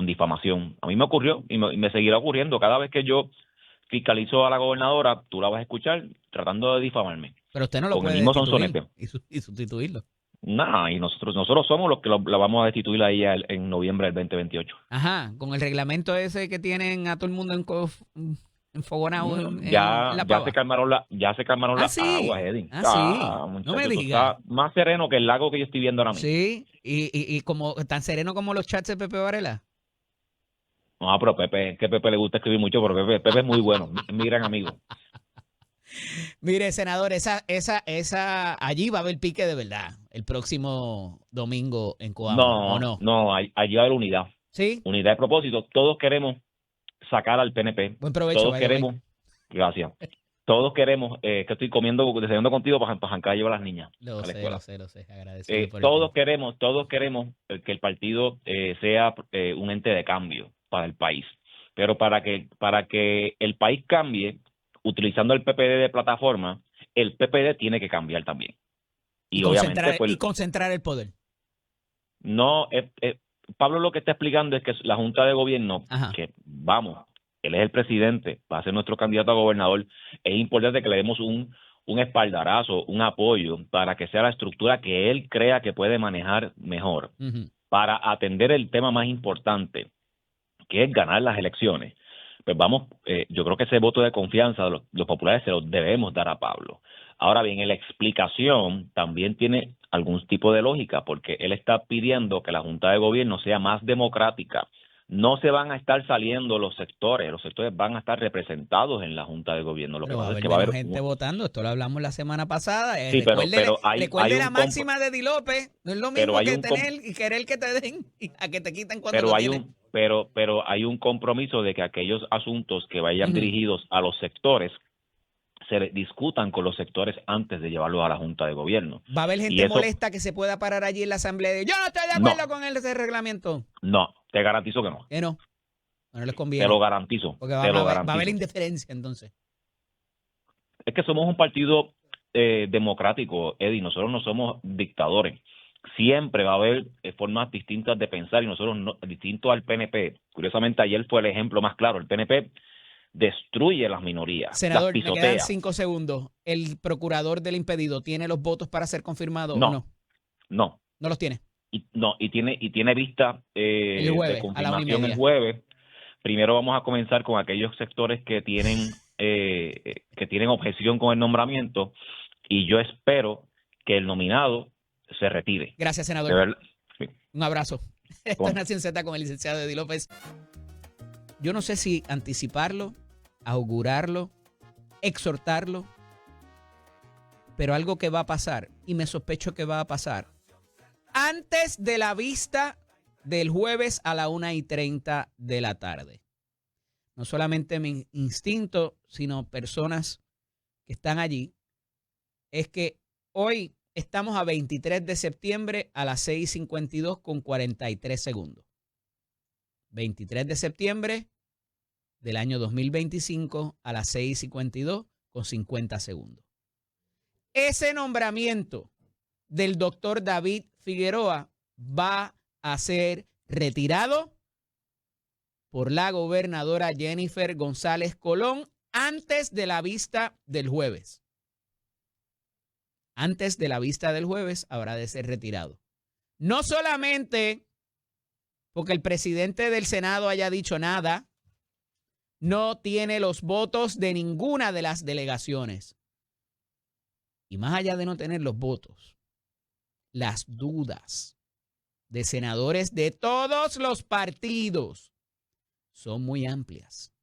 difamación. A mí me ocurrió y me seguirá ocurriendo. Cada vez que yo fiscalizo a la gobernadora, tú la vas a escuchar tratando de difamarme. Pero usted no lo puede destituir y sustituirlo. No, y nosotros somos los que la vamos a destituir a ella en noviembre del 2028. Ajá, con el reglamento ese que tienen a todo el mundo enfogonado en la pava. Ya se calmaron las aguas, Eddie. Sí, no me digas. Está más sereno que el lago que yo estoy viendo ahora mismo. Sí, y como tan sereno como los chats de Pepe Varela. No, pero Pepe le gusta escribir mucho, pero Pepe es muy bueno, es mi gran amigo. Mire, senador, allí va a haber pique de verdad el próximo domingo en Coamo, ¿o no? No, allí va a haber unidad. ¿Sí? Unidad de propósito. Todos queremos sacar al PNP. Buen provecho. Todos queremos. Gracias. Todos queremos, que estoy desayunando contigo para jancar llevar a las niñas. Lo sé. Agradecido todos queremos que el partido sea un ente de cambio para el país. Pero para que el país cambie, utilizando el PPD de plataforma, el PPD tiene que cambiar también. Y concentrar el poder. No, Pablo lo que está explicando es que la Junta de Gobierno, él es el presidente, va a ser nuestro candidato a gobernador, es importante que le demos un espaldarazo, un apoyo para que sea la estructura que él crea que puede manejar mejor, para atender el tema más importante, que es ganar las elecciones. Pues yo creo que ese voto de confianza de los populares se lo debemos dar a Pablo. Ahora bien, la explicación también tiene algún tipo de lógica, porque él está pidiendo que la Junta de Gobierno sea más democrática. No se van a estar saliendo los sectores van a estar representados en la Junta de Gobierno. Lo que pasa es que va a haber gente votando, esto lo hablamos la semana pasada. Sí, pero recuerde la máxima de Di López, no es lo mismo que tener y querer que te den a que te quiten cuando lo tienen. Pero hay un compromiso de que aquellos asuntos que vayan dirigidos a los sectores se discutan con los sectores antes de llevarlos a la Junta de Gobierno. ¿Va a haber gente molesta que se pueda parar allí en la asamblea y yo no estoy de acuerdo con ese reglamento? No, te garantizo que no. ¿Que no? No les conviene. Te lo garantizo. Porque va a haber indiferencia entonces. Es que somos un partido democrático, Eddie. Nosotros no somos dictadores. Siempre va a haber formas distintas de pensar y nosotros distinto al PNP. Curiosamente ayer fue el ejemplo más claro. El PNP destruye las minorías. Senador, las pisotea. me quedan 5 segundos. ¿El procurador del impedido tiene los votos para ser confirmado o no? No. ¿No los tiene? Y tiene vista el jueves, de confirmación el jueves. Primero vamos a comenzar con aquellos sectores que tienen objeción con el nombramiento y yo espero que el nominado se retire. Gracias, senador. Sí. Un abrazo. Esto es Nación Z con el licenciado Eddie López. Yo no sé si anticiparlo, augurarlo, exhortarlo, pero algo que va a pasar, y me sospecho que va a pasar, antes de la vista del jueves a la 1:30 de la tarde. No solamente mi instinto, sino personas que están allí, es que hoy estamos a 23 de septiembre a las 6:52 con 43 segundos. 23 de septiembre del año 2025 a las 6:52 con 50 segundos. Ese nombramiento del doctor David Figueroa va a ser retirado por la gobernadora Jennifer González Colón antes de la vista del jueves. Antes de la vista del jueves habrá de ser retirado. No solamente porque el presidente del Senado haya dicho nada, no tiene los votos de ninguna de las delegaciones. Y más allá de no tener los votos, las dudas de senadores de todos los partidos son muy amplias.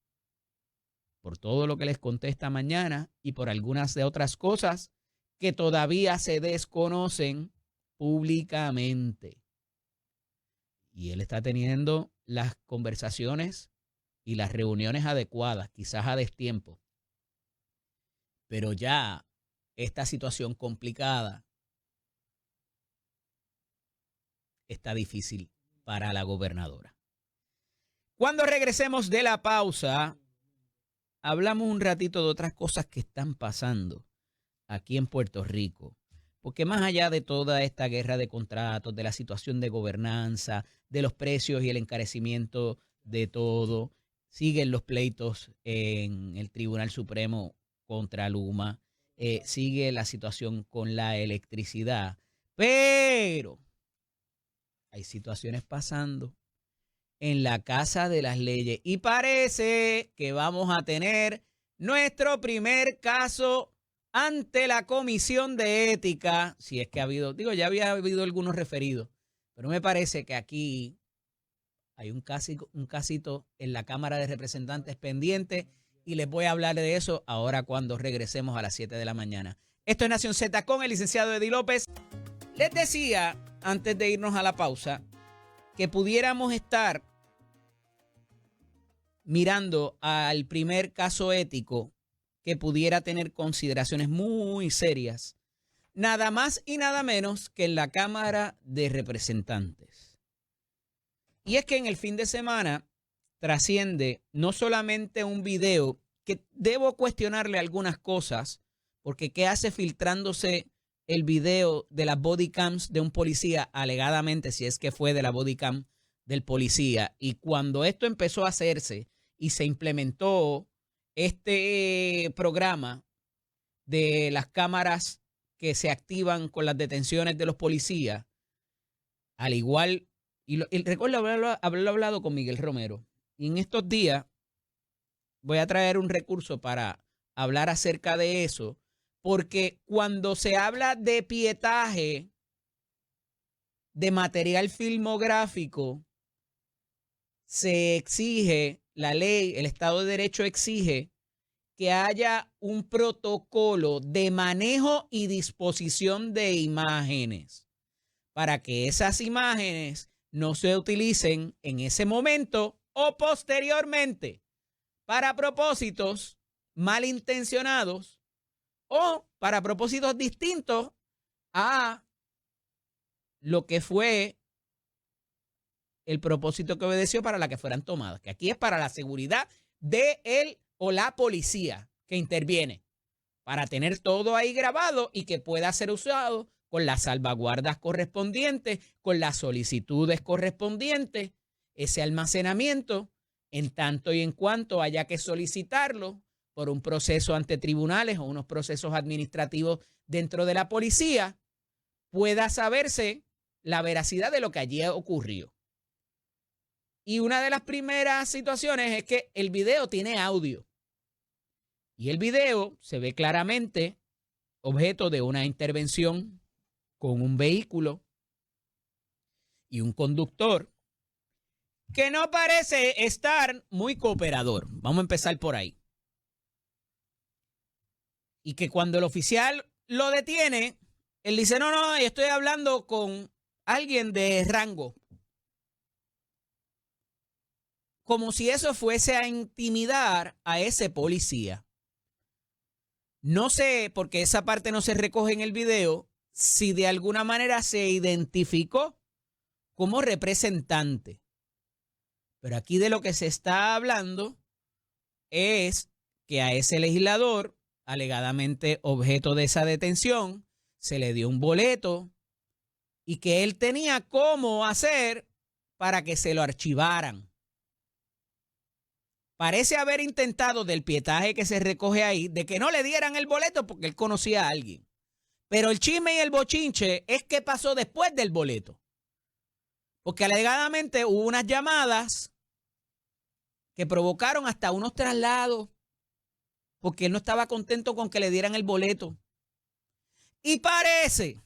Por todo lo que les conté esta mañana y por algunas de otras cosas que todavía se desconocen públicamente. Y él está teniendo las conversaciones y las reuniones adecuadas, quizás a destiempo. Pero ya esta situación complicada está difícil para la gobernadora. Cuando regresemos de la pausa, hablamos un ratito de otras cosas que están pasando aquí en Puerto Rico. Porque más allá de toda esta guerra de contratos, de la situación de gobernanza, de los precios y el encarecimiento de todo, siguen los pleitos en el Tribunal Supremo contra Luma, sigue la situación con la electricidad, pero hay situaciones pasando en la Casa de las Leyes y parece que vamos a tener nuestro primer caso ante la Comisión de Ética, si es que ha habido, ya había habido algunos referidos, pero me parece que aquí hay un casito en la Cámara de Representantes pendiente y les voy a hablar de eso ahora cuando regresemos a las 7 de la mañana. Esto es Nación Z con el licenciado Eddie López. Les decía, antes de irnos a la pausa, que pudiéramos estar mirando al primer caso ético que pudiera tener consideraciones muy serias, nada más y nada menos que en la Cámara de Representantes. Y es que en el fin de semana trasciende no solamente un video que debo cuestionarle algunas cosas, porque ¿qué hace filtrándose el video de las body cams de un policía, alegadamente, si es que fue de la body cam del policía? Y cuando esto empezó a hacerse y se implementó este programa de las cámaras que se activan con las detenciones de los policías, al igual, y recuerdo haberlo hablado con Miguel Romero, y en estos días voy a traer un recurso para hablar acerca de eso, porque cuando se habla de pietaje de material filmográfico, se exige, la ley, el Estado de Derecho exige que haya un protocolo de manejo y disposición de imágenes para que esas imágenes no se utilicen en ese momento o posteriormente para propósitos malintencionados o para propósitos distintos a lo que fue el propósito que obedeció para la que fueran tomadas, que aquí es para la seguridad de él o la policía que interviene, para tener todo ahí grabado y que pueda ser usado con las salvaguardas correspondientes, con las solicitudes correspondientes, ese almacenamiento, en tanto y en cuanto haya que solicitarlo por un proceso ante tribunales o unos procesos administrativos dentro de la policía, pueda saberse la veracidad de lo que allí ocurrió. Y una de las primeras situaciones es que el video tiene audio. Y el video se ve claramente objeto de una intervención con un vehículo y un conductor que no parece estar muy cooperador. Vamos a empezar por ahí. Y que cuando el oficial lo detiene, él dice, no, estoy hablando con alguien de rango. Como si eso fuese a intimidar a ese policía. No sé, porque esa parte no se recoge en el video, si de alguna manera se identificó como representante. Pero aquí de lo que se está hablando es que a ese legislador, alegadamente objeto de esa detención, se le dio un boleto y que él tenía cómo hacer para que se lo archivaran. Parece haber intentado, del pietaje que se recoge ahí, de que no le dieran el boleto porque él conocía a alguien. Pero el chisme y el bochinche es qué pasó después del boleto. Porque alegadamente hubo unas llamadas que provocaron hasta unos traslados porque él no estaba contento con que le dieran el boleto. Y parece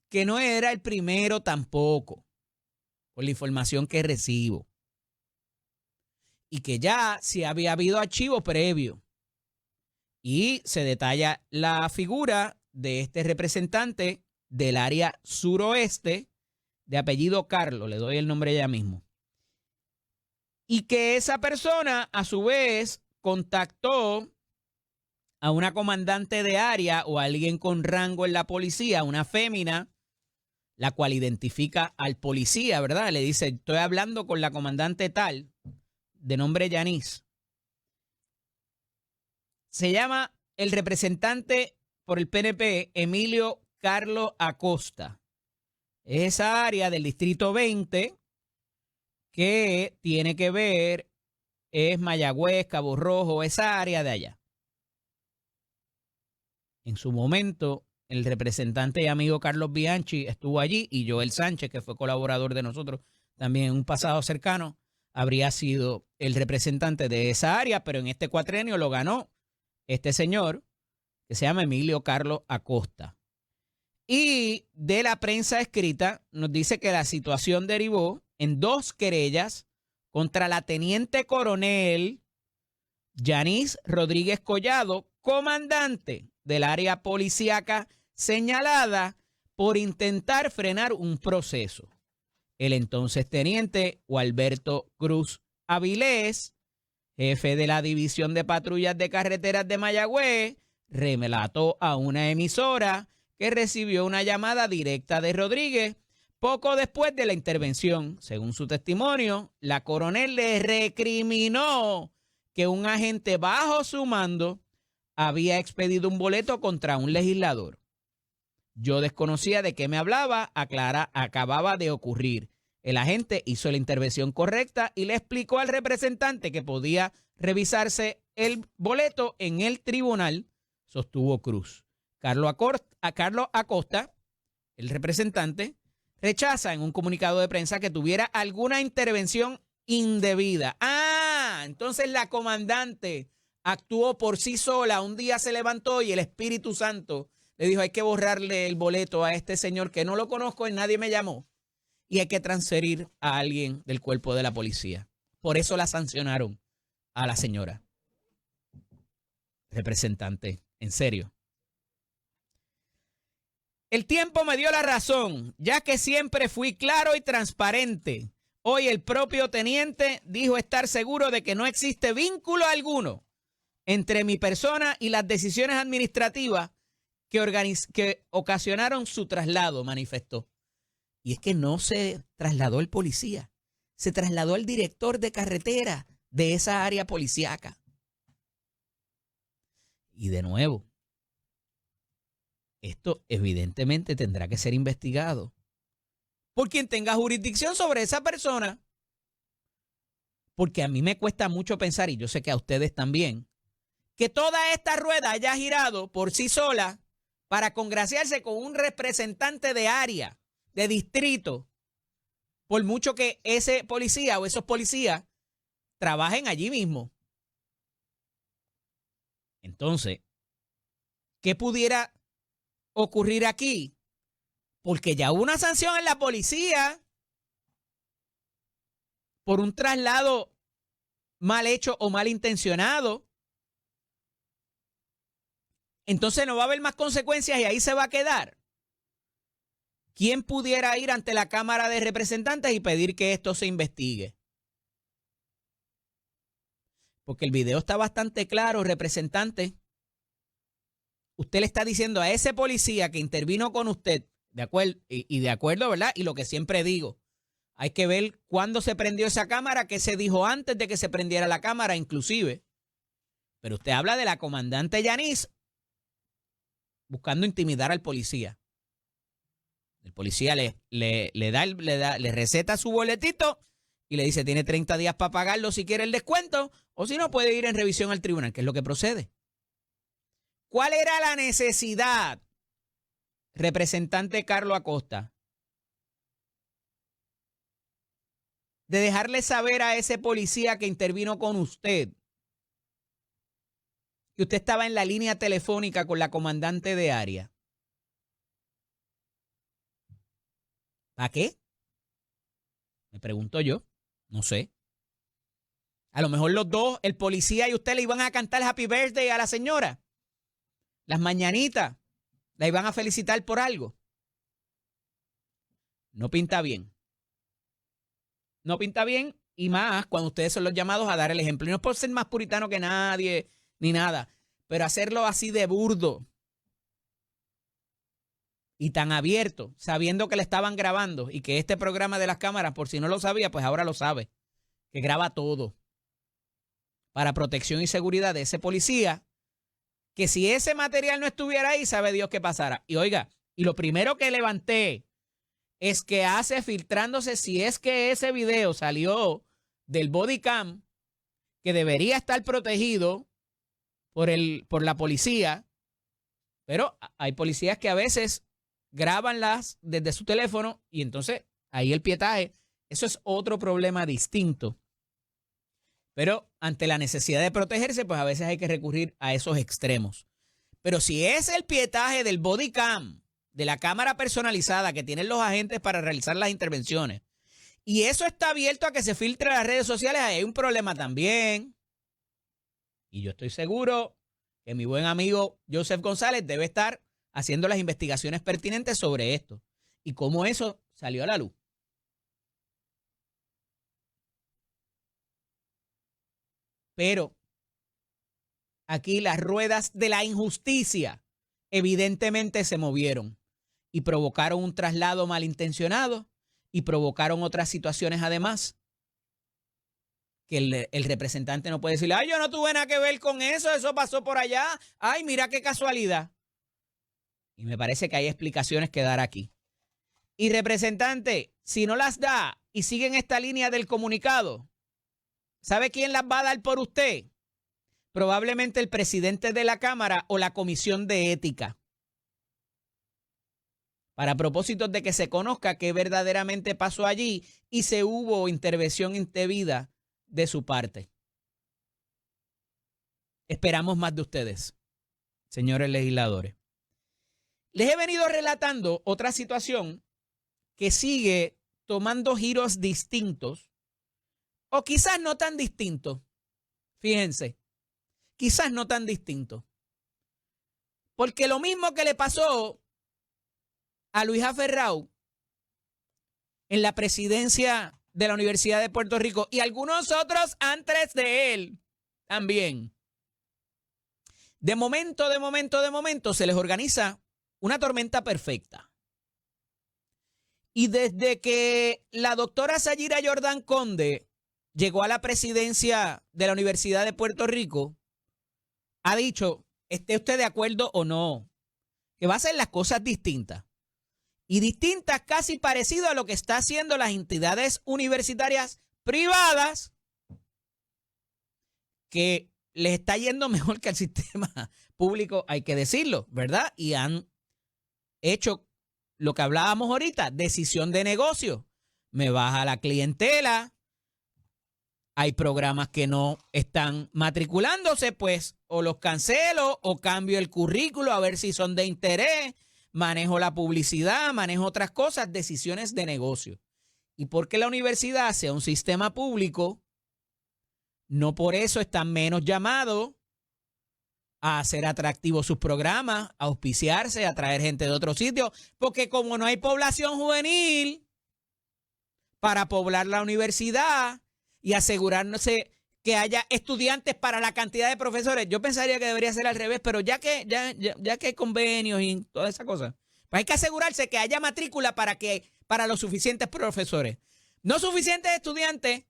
que no era el primero tampoco, por la información que recibo. Y que ya sí había habido archivo previo. Y se detalla la figura de este representante del área suroeste, de apellido Carlos, le doy el nombre ya mismo. Y que esa persona, a su vez, contactó a una comandante de área o a alguien con rango en la policía, una fémina, la cual identifica al policía, ¿verdad? Le dice, estoy hablando con la comandante tal, de nombre Yanis. Se llama el representante por el PNP, Emilio Carlos Acosta. Es esa área del distrito 20 que tiene que ver, es Mayagüez, Cabo Rojo, esa área de allá. En su momento, el representante y amigo Carlos Bianchi estuvo allí y Joel Sánchez, que fue colaborador de nosotros también en un pasado cercano, habría sido el representante de esa área, pero en este cuatrenio lo ganó este señor que se llama Emilio Carlos Acosta. Y de la prensa escrita nos dice que la situación derivó en 2 querellas contra la teniente coronel Yanis Rodríguez Collado, comandante del área policíaca señalada por intentar frenar un proceso. El entonces teniente Gualberto Cruz Avilés, jefe de la División de Patrullas de Carreteras de Mayagüez, relató a una emisora que recibió una llamada directa de Rodríguez poco después de la intervención. Según su testimonio, la coronel le recriminó que un agente bajo su mando había expedido un boleto contra un legislador. Yo desconocía de qué me hablaba, acababa de ocurrir. El agente hizo la intervención correcta y le explicó al representante que podía revisarse el boleto en el tribunal, sostuvo Cruz. Carlos Acosta, el representante, rechaza en un comunicado de prensa que tuviera alguna intervención indebida. Entonces la comandante actuó por sí sola. Un día se levantó y el Espíritu Santo le dijo, hay que borrarle el boleto a este señor que no lo conozco y nadie me llamó. Y hay que transferir a alguien del cuerpo de la policía. Por eso la sancionaron a la señora representante. En serio. El tiempo me dio la razón, ya que siempre fui claro y transparente. Hoy el propio teniente dijo estar seguro de que no existe vínculo alguno entre mi persona y las decisiones administrativas que ocasionaron su traslado, manifestó. Y es que no se trasladó el policía, se trasladó el director de carretera de esa área policíaca. Y de nuevo, esto evidentemente tendrá que ser investigado por quien tenga jurisdicción sobre esa persona. Porque a mí me cuesta mucho pensar, y yo sé que a ustedes también, que toda esta rueda haya girado por sí sola para congraciarse con un representante de área, de distrito, por mucho que ese policía o esos policías trabajen allí mismo. Entonces, ¿qué pudiera ocurrir aquí? Porque ya hubo una sanción en la policía por un traslado mal hecho o mal intencionado. Entonces no va a haber más consecuencias y ahí se va a quedar. ¿Quién pudiera ir ante la Cámara de Representantes y pedir que esto se investigue? Porque el video está bastante claro, representante. usted le está diciendo a ese policía que intervino con usted, de acuerdo, y de acuerdo, ¿verdad? Y lo que siempre digo, hay que ver cuándo se prendió esa cámara, qué se dijo antes de que se prendiera la cámara, inclusive. Pero usted habla de la comandante Yanis buscando intimidar al policía. El policía le receta su boletito y le dice, tiene 30 días para pagarlo si quiere el descuento, o si no, puede ir en revisión al tribunal, que es lo que procede. ¿Cuál era la necesidad, representante Carlos Acosta, de dejarle saber a ese policía que intervino con usted que usted estaba en la línea telefónica con la comandante de área? ¿Para qué? Me pregunto yo. No sé. A lo mejor los dos, el policía y usted, le iban a cantar Happy Birthday a la señora. Las mañanitas. La iban a felicitar por algo. No pinta bien. No pinta bien, y más cuando ustedes son los llamados a dar el ejemplo. Y no es por ser más puritano que nadie, ni nada, pero hacerlo así de burdo y tan abierto, sabiendo que le estaban grabando y que este programa de las cámaras, por si no lo sabía, pues ahora lo sabe, que graba todo para protección y seguridad de ese policía, que si ese material no estuviera ahí, sabe Dios qué pasara. Y oiga, y lo primero que levanté es que hace filtrándose, si es que ese video salió del body cam, que debería estar protegido por la policía, pero hay policías que a veces graban desde su teléfono y entonces ahí el pietaje, eso es otro problema distinto. Pero ante la necesidad de protegerse, pues a veces hay que recurrir a esos extremos. Pero si es el pietaje del body cam, de la cámara personalizada que tienen los agentes para realizar las intervenciones, y eso está abierto a que se filtre las redes sociales, hay un problema también. Y yo estoy seguro que mi buen amigo Joseph González debe estar haciendo las investigaciones pertinentes sobre esto y cómo eso salió a la luz. Pero aquí las ruedas de la injusticia evidentemente se movieron y provocaron un traslado malintencionado y provocaron otras situaciones además que el representante no puede decirle, ay, yo no tuve nada que ver con eso, eso pasó por allá, ay, mira qué casualidad. Y me parece que hay explicaciones que dar aquí. Y representante, si no las da y siguen esta línea del comunicado, ¿sabe quién las va a dar por usted? Probablemente el presidente de la Cámara o la Comisión de Ética. Para propósitos de que se conozca qué verdaderamente pasó allí y si hubo intervención indebida de su parte. Esperamos más de ustedes, señores legisladores. Les he venido relatando otra situación que sigue tomando giros distintos o quizás no tan distintos. Fíjense, quizás no tan distintos. Porque lo mismo que le pasó a Luis Aferrao en la presidencia de la Universidad de Puerto Rico y algunos otros antes de él también. De momento se les organiza una tormenta perfecta. Y desde que la doctora Sayira Jordan Conde llegó a la presidencia de la Universidad de Puerto Rico, ha dicho, esté usted de acuerdo o no, que va a hacer las cosas distintas. Y distintas casi parecido a lo que está haciendo las entidades universitarias privadas, que les está yendo mejor que al sistema público, hay que decirlo, ¿verdad? Y han hecho lo que hablábamos ahorita, decisión de negocio. Me baja la clientela, hay programas que no están matriculándose, pues o los cancelo o cambio el currículo a ver si son de interés. Manejo la publicidad, manejo otras cosas, decisiones de negocio. Y porque la universidad sea un sistema público, no por eso están menos llamados a hacer atractivos sus programas, a auspiciarse, a traer gente de otros sitios, porque como no hay población juvenil para poblar la universidad y asegurarse que haya estudiantes para la cantidad de profesores. Yo pensaría que debería ser al revés, pero ya que hay convenios y toda esa cosa, pues hay que asegurarse que haya matrícula para los suficientes profesores. No suficientes estudiantes,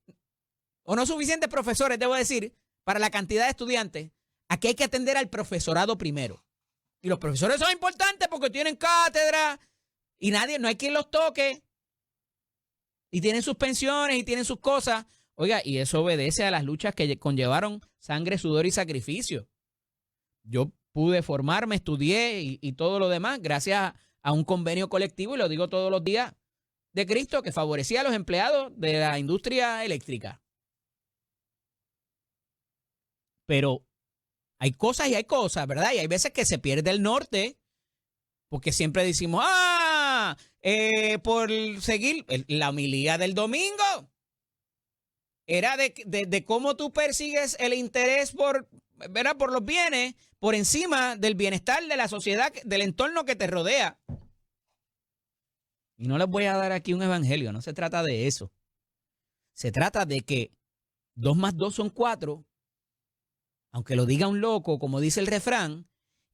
o no suficientes profesores, debo decir, para la cantidad de estudiantes. Aquí hay que atender al profesorado primero. Y los profesores son importantes porque tienen cátedra y no hay quien los toque. Y tienen sus pensiones y tienen sus cosas. Oiga, y eso obedece a las luchas que conllevaron sangre, sudor y sacrificio. Yo pude formarme, estudié y todo lo demás gracias a un convenio colectivo, y lo digo todos los días, de Cristo, que favorecía a los empleados de la industria eléctrica. Pero hay cosas y hay cosas, ¿verdad? Y hay veces que se pierde el norte, porque siempre decimos, por seguir la homilía del domingo, era de cómo tú persigues el interés ¿verdad? Por los bienes, por encima del bienestar de la sociedad, del entorno que te rodea. Y no les voy a dar aquí un evangelio, no se trata de eso. Se trata de que 2 más 2 son 4, aunque lo diga un loco, como dice el refrán,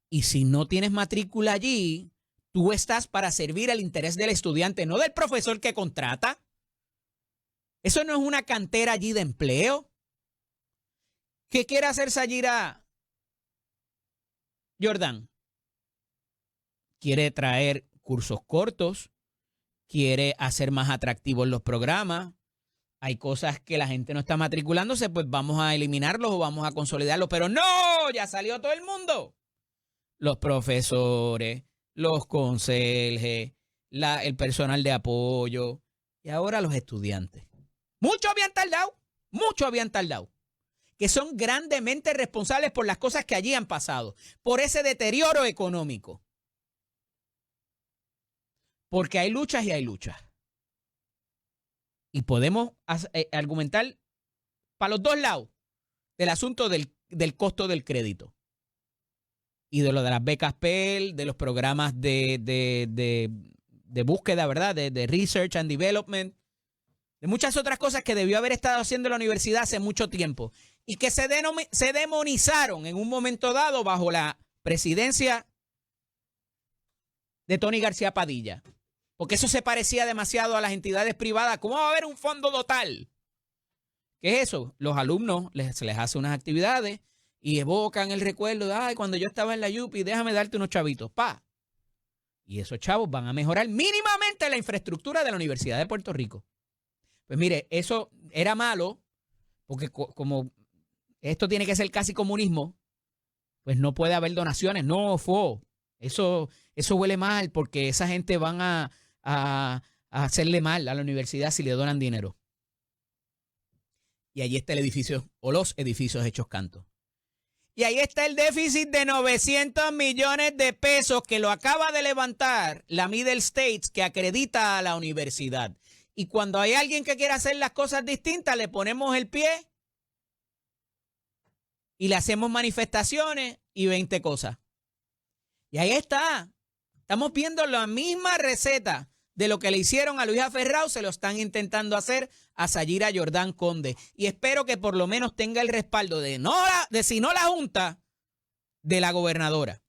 y si no tienes matrícula allí, tú estás para servir el interés del estudiante, no del profesor que contrata. Eso no es una cantera allí de empleo. ¿Qué quiere hacer Sayira Jordan? Quiere traer cursos cortos, quiere hacer más atractivos los programas. Hay cosas que la gente no está matriculándose, pues vamos a eliminarlos o vamos a consolidarlos. Pero no, ya salió todo el mundo. Los profesores, los conserjes, el personal de apoyo y ahora los estudiantes. Muchos habían tardado, que son grandemente responsables por las cosas que allí han pasado, por ese deterioro económico. Porque hay luchas y hay luchas. Y podemos argumentar para los dos lados del asunto del costo del crédito. Y de lo de las becas Pell, de los programas de búsqueda, ¿verdad? De Research and Development, de muchas otras cosas que debió haber estado haciendo la universidad hace mucho tiempo y que se demonizaron en un momento dado bajo la presidencia de Tony García Padilla. Porque eso se parecía demasiado a las entidades privadas. ¿Cómo va a haber un fondo total? ¿Qué es eso? Los alumnos se les hace unas actividades y evocan el recuerdo de, ay, cuando yo estaba en la UPI, déjame darte unos chavitos. Y esos chavos van a mejorar mínimamente la infraestructura de la Universidad de Puerto Rico. Pues mire, eso era malo, porque como esto tiene que ser casi comunismo, pues no puede haber donaciones. No, eso huele mal, porque esa gente van a hacerle mal a la universidad si le donan dinero. Y allí está el edificio, o los edificios hechos canto. Y ahí está el déficit de 900 millones de pesos que lo acaba de levantar la Middle States, que acredita a la universidad. Y cuando hay alguien que quiere hacer las cosas distintas, le ponemos el pie y le hacemos manifestaciones y 20 cosas. Y ahí está. Estamos viendo la misma receta de lo que le hicieron a Luisa Ferrao, se lo están intentando hacer a Sayira Jordan Conde. Y espero que por lo menos tenga el respaldo si no la Junta, de la gobernadora.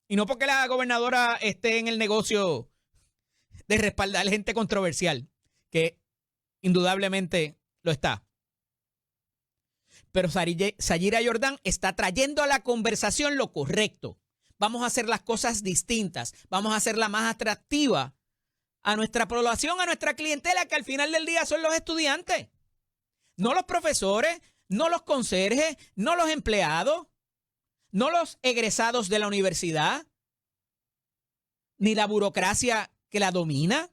Y no porque la gobernadora esté en el negocio de respaldar gente controversial, que indudablemente lo está. Pero Sayira Jordan está trayendo a la conversación lo correcto. Vamos a hacer las cosas distintas. Vamos a hacerla más atractiva a nuestra población, a nuestra clientela, que al final del día son los estudiantes. No los profesores, no los conserjes, no los empleados, no los egresados de la universidad, ni la burocracia que la domina.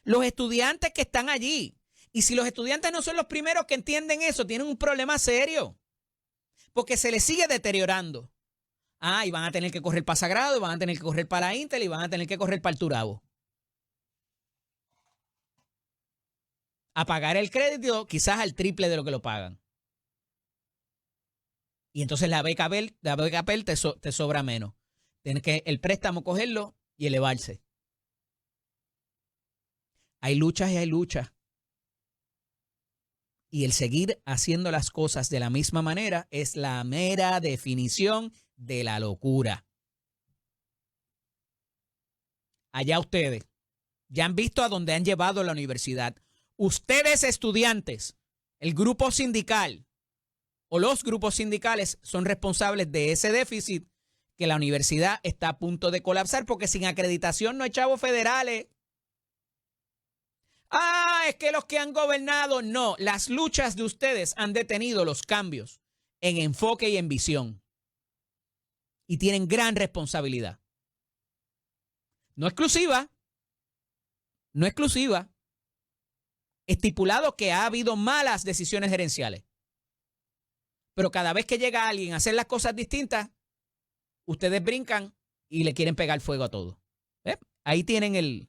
Los estudiantes que están allí. Y si los estudiantes no son los primeros que entienden eso, tienen un problema serio. Porque se les sigue deteriorando. Y van a tener que correr para Sagrado, y van a tener que correr para Intel, y van a tener que correr para el Turabo. A pagar el crédito quizás al triple de lo que lo pagan. Y entonces la beca Pell te sobra menos. Tienes que el préstamo cogerlo y elevarse. Hay luchas y hay luchas. Y el seguir haciendo las cosas de la misma manera es la mera definición de la locura. Allá ustedes. Ya han visto a dónde han llevado la universidad. Ustedes, estudiantes, el grupo sindical o los grupos sindicales son responsables de ese déficit que la universidad está a punto de colapsar, porque sin acreditación no hay chavos federales. Es que los que han gobernado, no. Las luchas de ustedes han detenido los cambios en enfoque y en visión. Y tienen gran responsabilidad. No exclusiva. No exclusiva. Estipulado que ha habido malas decisiones gerenciales. Pero cada vez que llega alguien a hacer las cosas distintas, ustedes brincan y le quieren pegar fuego a todo. Ahí tienen el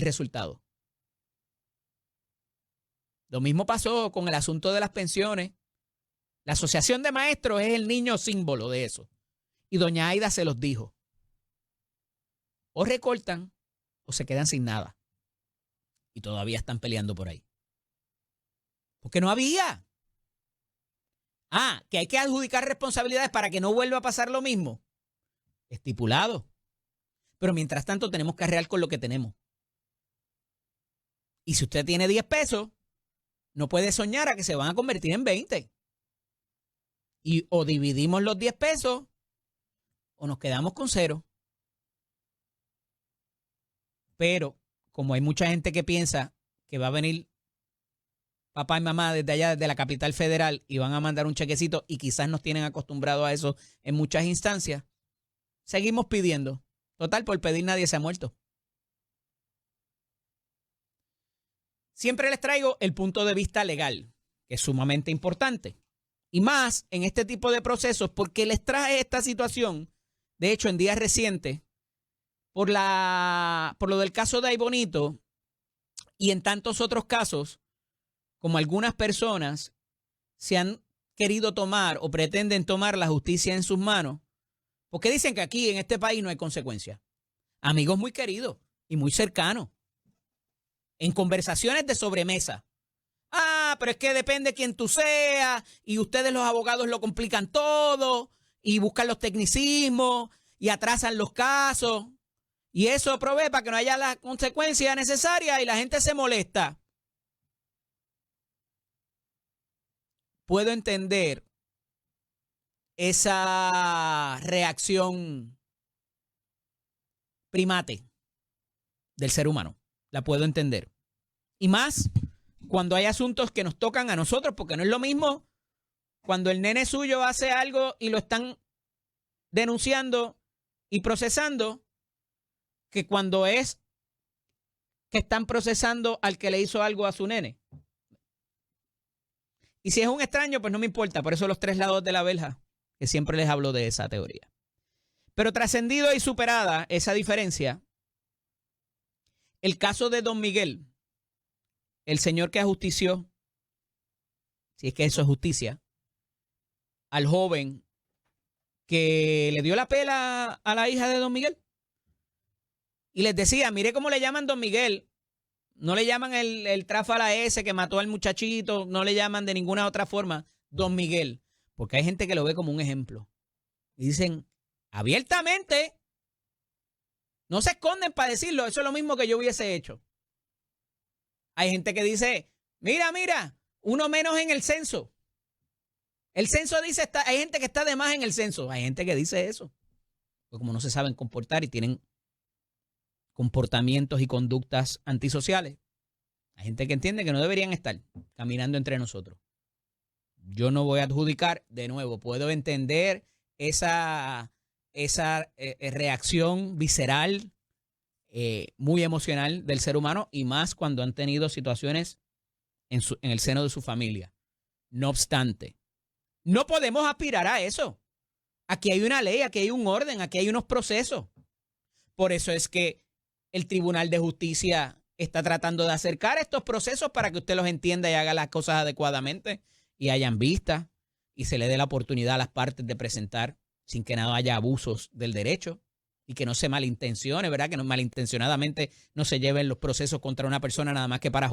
resultado. Lo mismo pasó con el asunto de las pensiones. La Asociación de Maestros es el niño símbolo de eso. Y doña Aida se los dijo. O recortan o se quedan sin nada. Y todavía están peleando por ahí. Porque no había. Que hay que adjudicar responsabilidades para que no vuelva a pasar lo mismo. Estipulado. Pero mientras tanto tenemos que arreglar con lo que tenemos. Y si usted tiene 10 pesos, no puede soñar a que se van a convertir en 20. Y o dividimos los 10 pesos o nos quedamos con 0. Pero como hay mucha gente que piensa que va a venir papá y mamá desde allá, desde la capital federal, y van a mandar un chequecito y quizás nos tienen acostumbrados a eso en muchas instancias, seguimos pidiendo. Total, por pedir nadie se ha muerto. Siempre les traigo el punto de vista legal, que es sumamente importante. Y más en este tipo de procesos, porque les traje esta situación, de hecho, en días recientes, por lo del caso de Ay Bonito y en tantos otros casos, como algunas personas se han querido tomar o pretenden tomar la justicia en sus manos, porque dicen que aquí en este país no hay consecuencias. Amigos muy queridos y muy cercanos, en conversaciones de sobremesa. Pero es que depende quién tú seas y ustedes los abogados lo complican todo y buscan los tecnicismos y atrasan los casos y eso provee para que no haya la consecuencia necesaria y la gente se molesta. Puedo entender esa reacción primate del ser humano. La puedo entender. Y más cuando hay asuntos que nos tocan a nosotros, porque no es lo mismo cuando el nene suyo hace algo y lo están denunciando y procesando que cuando es que están procesando al que le hizo algo a su nene. Y si es un extraño, pues no me importa. Por eso los 3 lados de la verja, que siempre les hablo de esa teoría. Pero trascendido y superada esa diferencia, el caso de Don Miguel, el señor que ajustició, si es que eso es justicia, al joven que le dio la pela a la hija de Don Miguel. Y les decía, mire cómo le llaman Don Miguel. No le llaman el tráfala ese que mató al muchachito, no le llaman de ninguna otra forma Don Miguel, porque hay gente que lo ve como un ejemplo. Y dicen abiertamente, no se esconden para decirlo, eso es lo mismo que yo hubiese hecho. Hay gente que dice, mira, uno menos en el censo. El censo dice, hay gente que está de más en el censo. Hay gente que dice eso. Porque como no se saben comportar y tienen comportamientos y conductas antisociales, hay gente que entiende que no deberían estar caminando entre nosotros. Yo no voy a adjudicar, de nuevo, puedo entender esa reacción visceral, muy emocional del ser humano, y más cuando han tenido situaciones en el seno de su familia. No obstante, no podemos aspirar a eso. Aquí hay una ley, aquí hay un orden, aquí hay unos procesos. Por eso es que el Tribunal de Justicia está tratando de acercar estos procesos para que usted los entienda y haga las cosas adecuadamente y hayan vistas y se le dé la oportunidad a las partes de presentar sin que nada haya abusos del derecho y que no se malintencione, ¿verdad? Que no malintencionadamente no se lleven los procesos contra una persona nada más que para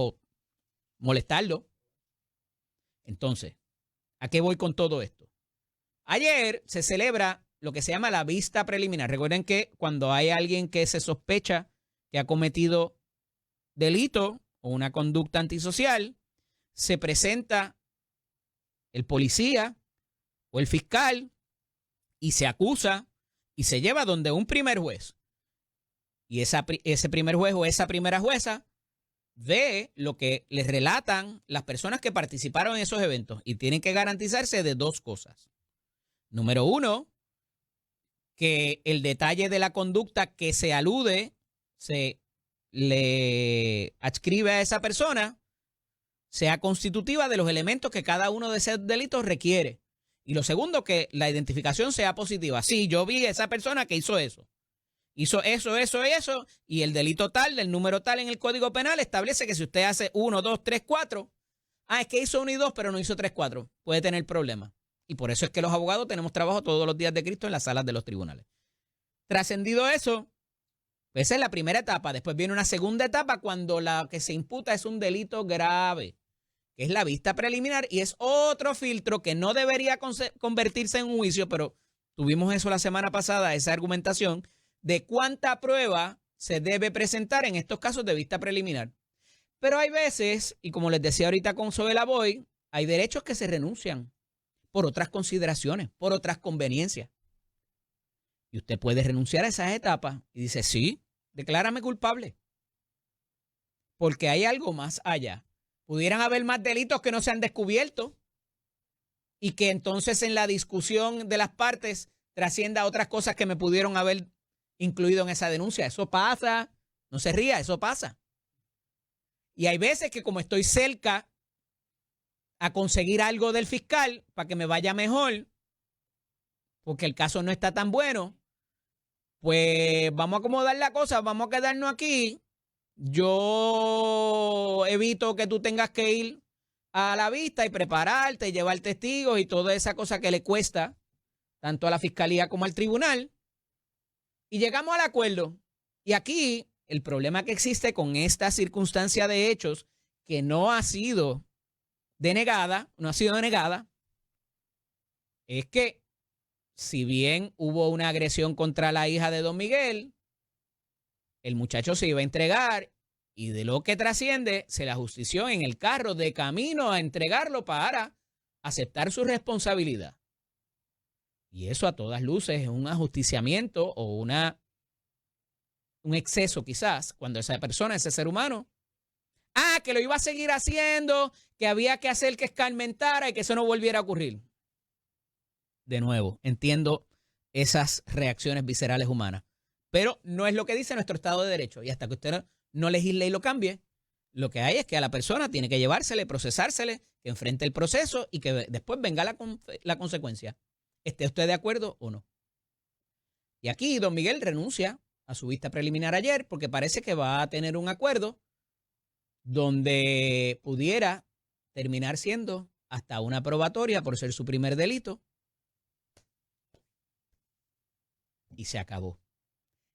molestarlo. Entonces, ¿a qué voy con todo esto? Ayer se celebra lo que se llama la vista preliminar. Recuerden que cuando hay alguien que se sospecha que ha cometido delito o una conducta antisocial, se presenta el policía o el fiscal y se acusa y se lleva donde un primer juez. Y ese primer juez o esa primera jueza ve lo que les relatan las personas que participaron en esos eventos y tienen que garantizarse de dos cosas. Número uno, que el detalle de la conducta que se alude, se le adscribe a esa persona, sea constitutiva de los elementos que cada uno de esos delitos requiere. Y lo segundo, que la identificación sea positiva. Sí, yo vi a esa persona que hizo eso. Hizo eso, y el delito tal, del número tal en el Código Penal establece que si usted hace 1, 2, 3, 4, es que hizo 1 y 2, pero no hizo 3, 4, puede tener problemas. Y por eso es que los abogados tenemos trabajo todos los días de Cristo en las salas de los tribunales. Trascendido eso, esa es la primera etapa. Después viene una segunda etapa cuando la que se imputa es un delito grave, que es la vista preliminar, y es otro filtro que no debería convertirse en un juicio, pero tuvimos eso la semana pasada, esa argumentación de cuánta prueba se debe presentar en estos casos de vista preliminar. Pero hay veces, y como les decía ahorita con Zoela Boy, hay derechos que se renuncian por otras consideraciones, por otras conveniencias. Y usted puede renunciar a esas etapas y dice, sí, declárame culpable. Porque hay algo más allá. Pudieran haber más delitos que no se han descubierto y que entonces en la discusión de las partes trascienda otras cosas que me pudieron haber incluido en esa denuncia. Eso pasa. No se ría, eso pasa. Y hay veces que como estoy cerca a conseguir algo del fiscal para que me vaya mejor, porque el caso no está tan bueno, pues vamos a acomodar la cosa, vamos a quedarnos aquí. Yo evito que tú tengas que ir a la vista y prepararte y llevar testigos y toda esa cosa que le cuesta tanto a la fiscalía como al tribunal. Y llegamos al acuerdo. Y aquí el problema que existe con esta circunstancia de hechos que no ha sido denegada, es que si bien hubo una agresión contra la hija de Don Miguel, el muchacho se iba a entregar y de lo que trasciende se le ajustició en el carro de camino a entregarlo para aceptar su responsabilidad. Y eso a todas luces es un ajusticiamiento o un exceso quizás cuando esa persona, ese ser humano, que lo iba a seguir haciendo, que había que hacer que escarmentara y que eso no volviera a ocurrir. De nuevo, entiendo esas reacciones viscerales humanas, pero no es lo que dice nuestro Estado de Derecho. Y hasta que usted no legisle y lo cambie, lo que hay es que a la persona tiene que llevársele, procesársele, que enfrente el proceso y que después venga la consecuencia. ¿Esté usted de acuerdo o no? Y aquí Don Miguel renuncia a su vista preliminar ayer porque parece que va a tener un acuerdo donde pudiera terminar siendo hasta una probatoria por ser su primer delito. Y se acabó.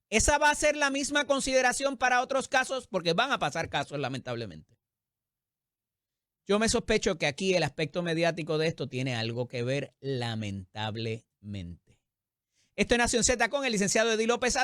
Esa va a ser la misma consideración para otros casos porque van a pasar casos, lamentablemente. Yo me sospecho que aquí el aspecto mediático de esto tiene algo que ver, lamentablemente. Esto es Nación Z con el licenciado Eddie López.